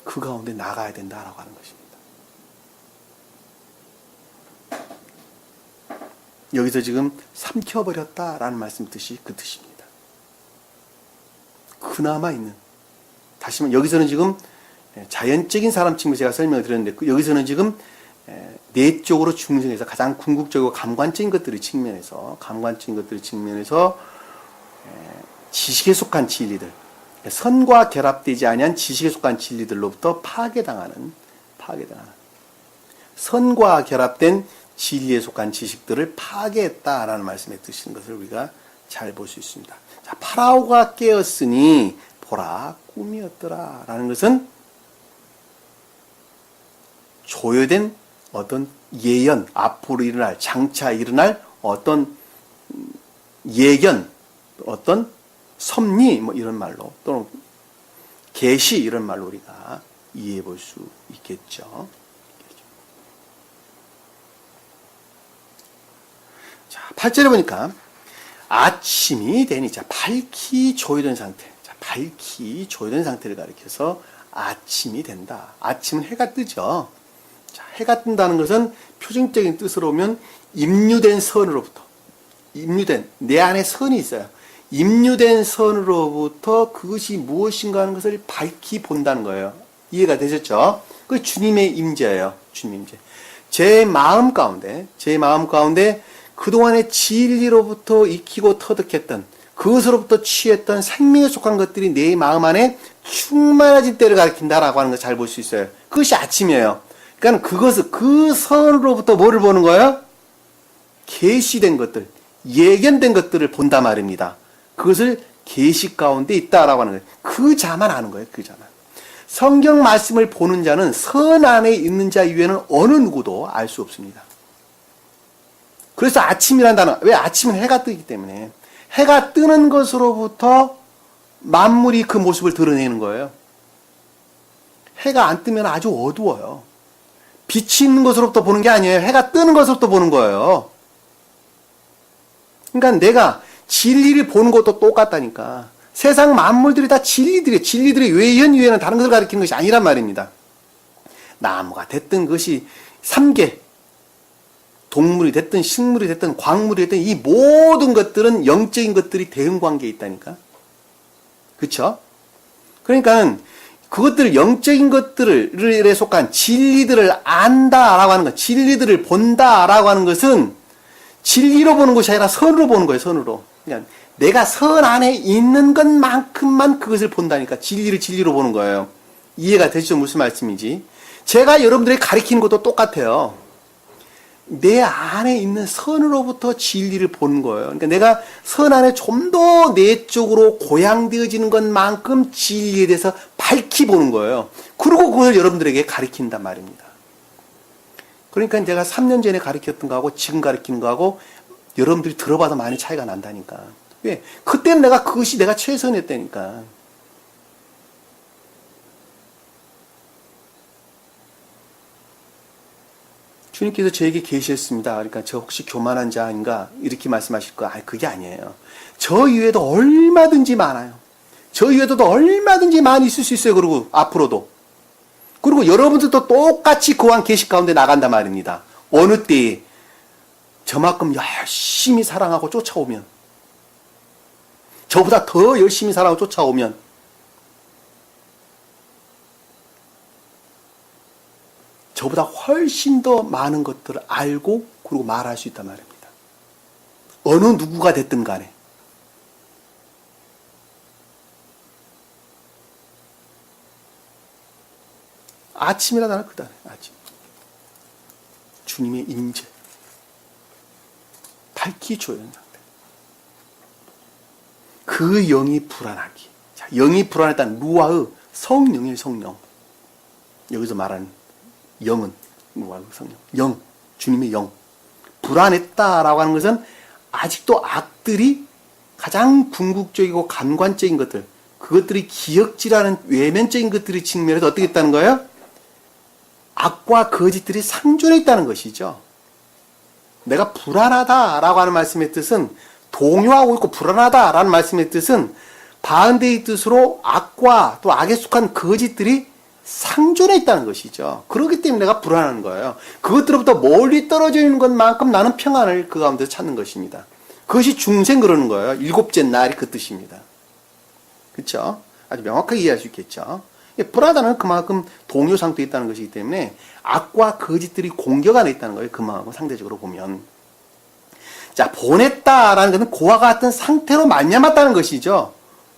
그 가운데 나가야 된다라고 하는 것입니다. 여기서 지금 삼켜버렸다라는 말씀 뜻이 그 뜻입니다. 그나마 있는. 다시 말하면 여기서는 지금 자연적인 사람 측면에서 제가 설명을 드렸는데 여기서는 지금 내적으로 중생에서 가장 궁극적이고 감관적인 것들의 측면에서 지식에 속한 진리들, 선과 결합되지 아니한 지식에 속한 진리들로부터 파괴당하는 선과 결합된 진리에 속한 지식들을 파괴했다라는 말씀에 드시는 것을 우리가 잘 볼 수 있습니다. 자, 파라오가 깨었으니 보라 꿈이었더라 라는 것은 조여된 어떤 예언, 앞으로 일어날, 장차 일어날 어떤 예견, 어떤 섭리 뭐 이런 말로 또는 계시 이런 말로 우리가 이해해 볼 수 있겠죠. 자, 8절에 보니까 아침이 되니, 자, 밝히 조여된 상태. 자, 밝히 조여된 상태를 가리켜서 아침이 된다. 아침은 해가 뜨죠. 자, 해가 뜬다는 것은 표준적인 뜻으로 보면 임류된 선으로부터, 내 안에 선이 있어요. 임류된 선으로부터 그것이 무엇인가 하는 것을 밝히 본다는 거예요. 이해가 되셨죠? 그 주님의 임재예요. 주님 임재. 제 마음 가운데 그동안의 진리로부터 익히고 터득했던, 그것으로부터 취했던 생명에 속한 것들이 내 마음 안에 충만해진 때를 가리킨다라고 하는 걸 잘 볼 수 있어요. 그것이 아침이에요. 그러니까 그 선으로부터 뭐를 보는 거예요? 계시된 것들, 예견된 것들을 본다 말입니다. 그것을 계시 가운데 있다라고 하는 거예요. 그 자만 아는 거예요. 그 자만. 성경 말씀을 보는 자는 선 안에 있는 자 이외에는 어느 누구도 알 수 없습니다. 그래서 아침이라는 단어, 왜? 아침은 해가 뜨기 때문에 해가 뜨는 것으로부터 만물이 그 모습을 드러내는 거예요. 해가 안 뜨면 아주 어두워요. 빛이 있는 것으로부터 보는 게 아니에요. 해가 뜨는 것으로부터 보는 거예요. 그러니까 내가 진리를 보는 것도 똑같다니까. 세상 만물들이 다 진리들의 외연 이외에는 다른 것을 가리키는 것이 아니란 말입니다. 나무가 됐든 그것이 삼계, 동물이 됐든 식물이 됐든 광물이 됐든 이 모든 것들은 영적인 것들이 대응관계에 있다니까. 그렇죠? 그러니까 그것들 영적인 것들에 속한 진리들을 안다라고 하는 것, 진리들을 본다라고 하는 것은 진리로 보는 것이 아니라 선으로 보는 거예요. 선으로. 그러니까 내가 선 안에 있는 것만큼만 그것을 본다니까. 진리를 진리로 보는 거예요. 이해가 되시죠? 무슨 말씀인지. 제가 여러분들에게 가리키는 것도 똑같아요. 내 안에 있는 선으로부터 진리를 보는 거예요. 그러니까 내가 선 안에 좀 더 내적으로 고양되어지는 것만큼 진리에 대해서 밝히 보는 거예요. 그리고 그걸 여러분들에게 가리킨단 말입니다. 그러니까 제가 3년 전에 가르쳤던 거하고 지금 가르치는 거하고 여러분들이 들어봐도 많이 차이가 난다니까. 왜? 그때는 그것이 내가 최선이었다니까. 주님께서 저에게 계시했습니다. 그러니까 저 혹시 교만한 자인가? 이렇게 말씀하실 거. 그게 아니에요. 저 이외에도 얼마든지 많아요. 저희 외에도 얼마든지 많이 있을 수 있어요. 그리고 앞으로도. 그리고 여러분들도 똑같이 그한 계시 가운데 나간단 말입니다. 어느 때에 저만큼 열심히 사랑하고 쫓아오면, 저보다 더 열심히 사랑하고 쫓아오면, 저보다 훨씬 더 많은 것들을 알고 그리고 말할 수 있단 말입니다. 어느 누구가 됐든 간에. 아침이라도 하나 그다음에 아침. 주님의 임재. 밝히 조여진 상태. 그 영이 불안하기. 자, 영이 불안했다는 루아의 성령의 성령. 여기서 말하는 영은 루아의 성령. 영. 주님의 영. 불안했다라고 하는 것은 아직도 악들이 가장 궁극적이고 감관적인 것들, 그것들이 기억지라는 외면적인 것들이 측면에서 어떻게 했다는 거예요? 악과 거짓들이 상존해 있다는 것이죠. 내가 불안하다라고 하는 말씀의 뜻은, 동요하고 있고 불안하다라는 말씀의 뜻은 반대의 뜻으로 악과 또 악에 속한 거짓들이 상존해 있다는 것이죠. 그렇기 때문에 내가 불안한 거예요. 그것들로부터 멀리 떨어져 있는 것만큼 나는 평안을 그 가운데서 찾는 것입니다. 그것이 중생 그러는 거예요. 일곱째 날이 그 뜻입니다. 그렇죠? 아주 명확하게 이해할 수 있겠죠. 불안하다는 그만큼 동요 상태에 있다는 것이기 때문에 악과 거짓들이 공격 안에 있다는 거예요. 그만큼 상대적으로 보면. 자, 보냈다라는 것은 그와 같은 상태로 말미암았다는 것이죠.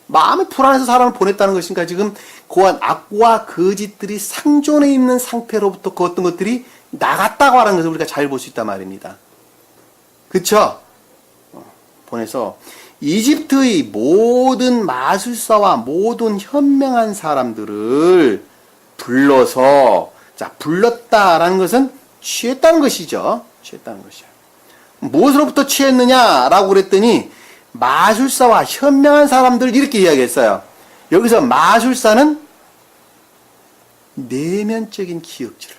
마음이 불안해서 사람을 보냈다는 것이니까 지금 그와 악과 거짓들이 상존해 있는 상태로부터 그 어떤 것들이 나갔다고 하는 것을 우리가 잘 볼 수 있단 말입니다. 그쵸? 보내서 이집트의 모든 마술사와 모든 현명한 사람들을 불러서, 자, 불렀다라는 것은 취했다는 것이죠. 취했다는 것이죠. 무엇으로부터 취했느냐라고 그랬더니 마술사와 현명한 사람들 이렇게 이야기했어요. 여기서 마술사는 내면적인 기억질을,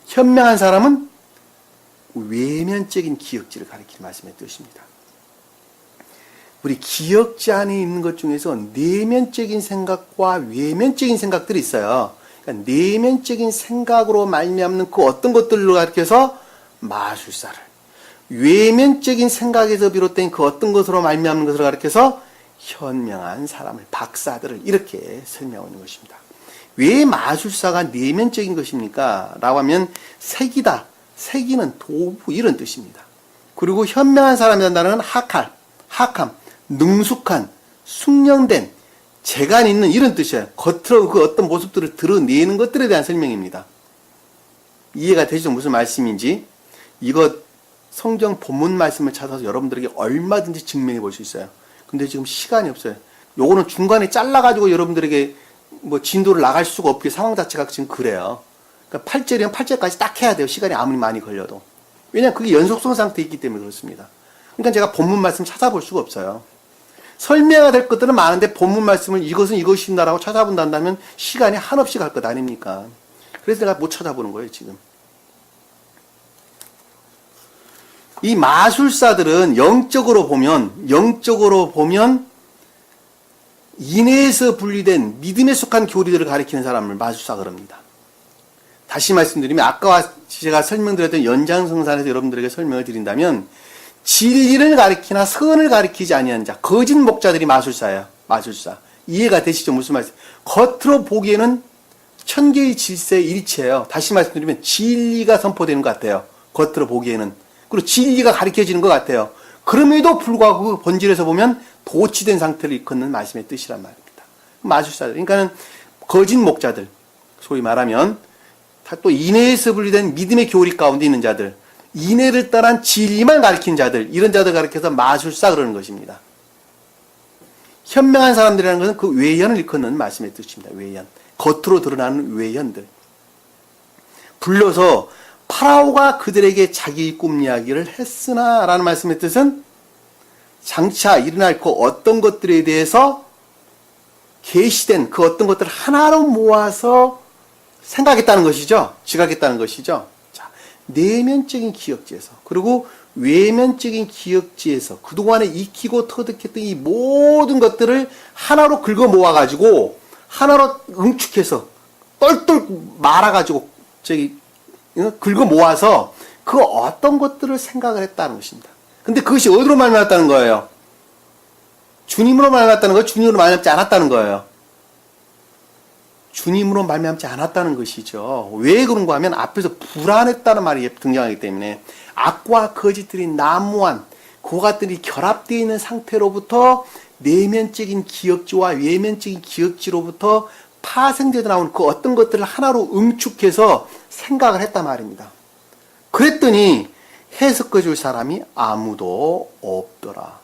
현명한 사람은 외면적인 기억질을 가리키는 말씀의 뜻입니다. 우리 기억지 안에 있는 것 중에서 내면적인 생각과 외면적인 생각들이 있어요. 그러니까 내면적인 생각으로 말미암는 그 어떤 것들로 가리켜서 마술사를, 외면적인 생각에서 비롯된 그 어떤 것으로 말미암는 것을 가리켜서 현명한 사람을, 박사들을 이렇게 설명하는 것입니다. 왜 마술사가 내면적인 것입니까? 라고 하면 색이다, 색이는 도구 이런 뜻입니다. 그리고 현명한 사람이란다는 건 학함, 능숙한, 숙련된, 재간 있는 이런 뜻이에요. 겉으로 그 어떤 모습들을 드러내는 것들에 대한 설명입니다. 이해가 되시죠? 무슨 말씀인지. 이거 성경 본문 말씀을 찾아서 여러분들에게 얼마든지 증명해 볼 수 있어요. 근데 지금 시간이 없어요. 요거는 중간에 잘라가지고 여러분들에게 뭐 진도를 나갈 수가 없게 상황 자체가 지금 그래요. 그러니까 8절이면 8절까지 딱 해야 돼요. 시간이 아무리 많이 걸려도. 왜냐하면 그게 연속성 상태에 있기 때문에 그렇습니다. 그러니까 제가 본문 말씀 찾아볼 수가 없어야 설명해야 될 것들은 많은데 본문 말씀을 이것은 이것인다라고 찾아본다면 시간이 한없이 갈 것 아닙니까? 그래서 내가 못 찾아보는 거예요, 지금. 이 마술사들은 영적으로 보면 인해에서 분리된 믿음에 속한 교리들을 가리키는 사람을 마술사 그럽니다. 다시 말씀드리면 아까 제가 설명드렸던 연장성산에서 여러분들에게 설명을 드린다면 진리를 가리키나 선을 가리키지 아니하는 자, 거짓 목자들이 마술사예요. 마술사. 이해가 되시죠? 무슨 말씀? 겉으로 보기에는 천개의 질서의 일체예요. 다시 말씀드리면 진리가 선포되는 것 같아요. 겉으로 보기에는. 그리고 진리가 가르쳐지는 것 같아요. 그럼에도 불구하고 그 본질에서 보면 도취된 상태를 일컫는 말씀의 뜻이란 말입니다. 마술사들. 그러니까는 거짓 목자들. 소위 말하면 또 인해에서 분리된 믿음의 교리 가운데 있는 자들. 인해를 떠난 진리만 가르친 자들. 이런 자들 가르쳐서 마술사 그러는 것입니다. 현명한 사람들이라는 것은 그 외연을 일컫는 말씀의 뜻입니다. 외연. 겉으로 드러나는 외연들. 불러서 파라오가 그들에게 자기 꿈 이야기를 했으나 라는 말씀의 뜻은 장차 일어날 그 어떤 것들에 대해서 계시된 그 어떤 것들을 하나로 모아서 생각했다는 것이죠. 지각했다는 것이죠. 자, 내면적인 기억지에서 그리고 외면적인 기억지에서 그동안에 익히고 터득했던 이 모든 것들을 하나로 긁어 모아가지고 하나로 응축해서 똘똘 말아가지고 긁어 모아서 그 어떤 것들을 생각을 했다는 것입니다. 근데 그것이 어디로 말미암았다는 거예요? 주님으로 말미암았다는 거예요? 주님으로 말미암지 않았다는 거예요? 주님으로 말미암지 않았다는 것이죠. 왜 그런가 하면 앞에서 불안했다는 말이 등장하기 때문에 악과 거짓들이 난무한 그것들이 결합되어 있는 상태로부터 내면적인 기억지와 외면적인 기억지로부터 파생되어 나오는 그 어떤 것들을 하나로 응축해서 생각을 했단 말입니다. 그랬더니 해석해 줄 사람이 아무도 없더라.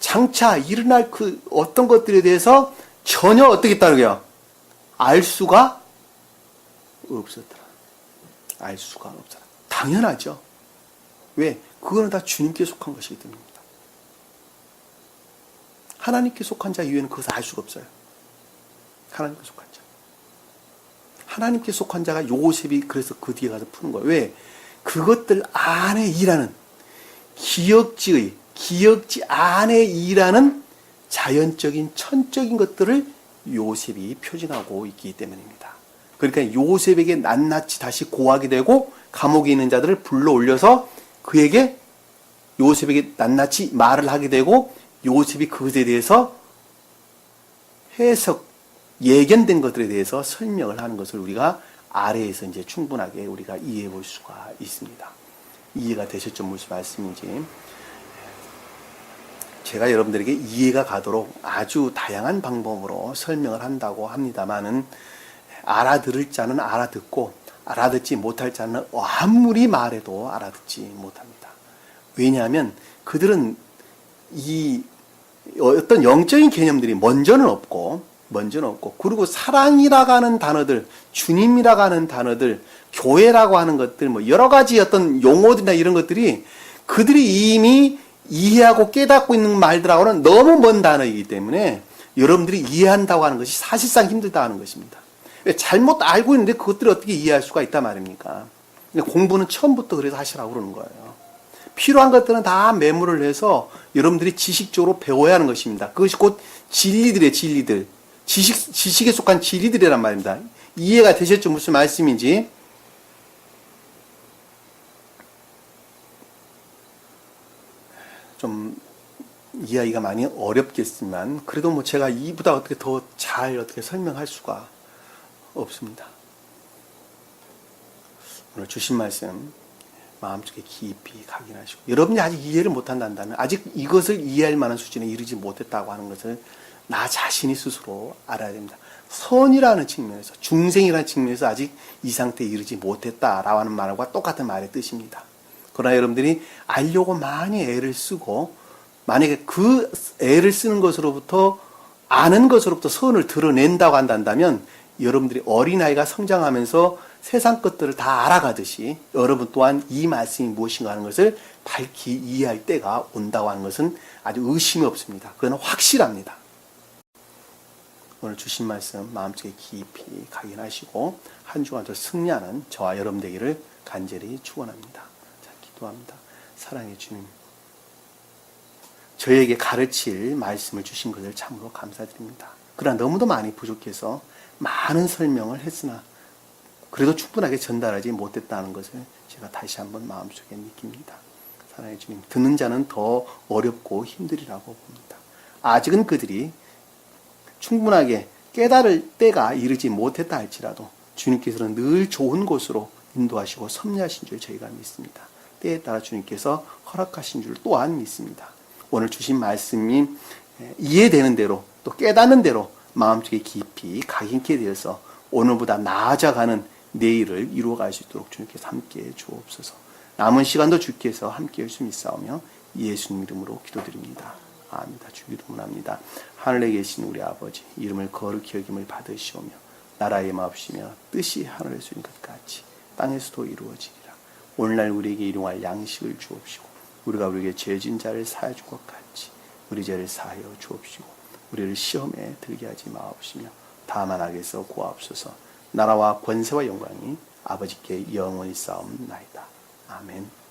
장차 일어날 그 어떤 것들에 대해서 전혀 어떻게 했다는 거예요? 알 수가 없었더라. 알 수가 없더라. 당연하죠. 왜? 그거는 다 주님께 속한 것이기 때문입니다. 하나님께 속한 자 이외에는 그것을 알 수가 없어요. 하나님께 속한 자. 하나님께 속한 자가 요셉이 그래서 그 뒤에 가서 푸는 거예요. 왜? 그것들 안에 일하는 기억지 안에 일하는 자연적인 천적인 것들을 요셉이 표징하고 있기 때문입니다. 그러니까 요셉에게 낱낱이 다시 고하게 되고 감옥에 있는 자들을 불러 올려서 그에게 요셉에게 낱낱이 말을 하게 되고 요셉이 그것에 대해서 해석, 예견된 것들에 대해서 설명을 하는 것을 우리가 아래에서 이제 충분하게 우리가 이해해 볼 수가 있습니다. 이해가 되셨죠? 무슨 말씀인지. 제가 여러분들에게 이해가 가도록 아주 다양한 방법으로 설명을 한다고 합니다만은 알아들을 자는 알아듣고 알아듣지 못할 자는 아무리 말해도 알아듣지 못합니다. 왜냐하면 그들은 이 어떤 영적인 개념들이 먼저는 없고 그리고 사랑이라고 하는 단어들, 주님이라고 하는 단어들, 교회라고 하는 것들, 뭐 여러 가지 어떤 용어들이나 이런 것들이 그들이 이미 이해하고 깨닫고 있는 말들하고는 너무 먼 단어이기 때문에 여러분들이 이해한다고 하는 것이 사실상 힘들다 하는 것입니다. 잘못 알고 있는데 그것들을 어떻게 이해할 수가 있단 말입니까? 공부는 처음부터 그래서 하시라고 그러는 거예요. 필요한 것들은 다 메모를 해서 여러분들이 지식적으로 배워야 하는 것입니다. 그것이 곧 진리들이에요, 진리들. 지식에 속한 진리들이란 말입니다. 이해가 되셨죠? 무슨 말씀인지. 좀 이해하기가 많이 어렵겠지만 그래도 뭐 제가 이보다 어떻게 더 잘 어떻게 설명할 수가 없습니다. 오늘 주신 말씀 마음속에 깊이 각인하시고 여러분이 아직 이해를 못한다면 아직 이것을 이해할 만한 수준에 이르지 못했다고 하는 것을 나 자신이 스스로 알아야 됩니다. 선이라는 측면에서 중생이라는 측면에서 아직 이 상태에 이르지 못했다라고 하는 말과 똑같은 말의 뜻입니다. 그러나 여러분들이 알려고 많이 애를 쓰고 만약에 그 애를 쓰는 것으로부터 아는 것으로부터 선을 드러낸다고 한다면 여러분들이 어린아이가 성장하면서 세상 것들을 다 알아가듯이 여러분 또한 이 말씀이 무엇인가 하는 것을 밝히 이해할 때가 온다고 하는 것은 아주 의심이 없습니다. 그건 확실합니다. 오늘 주신 말씀 마음속에 깊이 각인하시고 한 주간 더 승리하는 저와 여러분 되기를 간절히 축원합니다. 자, 기도합니다. 사랑의 주님, 저에게 가르칠 말씀을 주신 것을 참으로 감사드립니다. 그러나 너무도 많이 부족해서 많은 설명을 했으나 그래도 충분하게 전달하지 못했다는 것을 제가 다시 한번 마음속에 느낍니다. 사랑의 주님, 듣는 자는 더 어렵고 힘들이라고 봅니다. 아직은 그들이 충분하게 깨달을 때가 이르지 못했다 할지라도 주님께서는 늘 좋은 곳으로 인도하시고 섭리하신 줄 저희가 믿습니다. 때에 따라 주님께서 허락하신 줄 또한 믿습니다. 오늘 주신 말씀이 이해되는 대로 또 깨닫는 대로 마음속에 깊이 각인케 되어서 오늘보다 나아져가는 내일을 이루어갈 수 있도록 주님께서 함께해 주옵소서. 남은 시간도 주께서 함께해 주 믿사오며 예수님 이름으로 기도드립니다. 아멘. 주 기도문합니다. 하늘에 계신 우리 아버지, 이름을 거룩히 여김을 받으시오며 나라의 마옵시며 뜻이 하늘에서 이룬 것 같이 땅에서도 이루어지리라. 오늘날 우리에게 일용할 양식을 주옵시고 우리가 우리에게 죄진 자를 사하여 줄 것 같이 우리 죄를 사하여 주옵시고 우리를 시험에 들게 하지 마옵시며 다만 악에서 구하옵소서. 나라와 권세와 영광이 아버지께 영원히 싸움나이다. 아멘.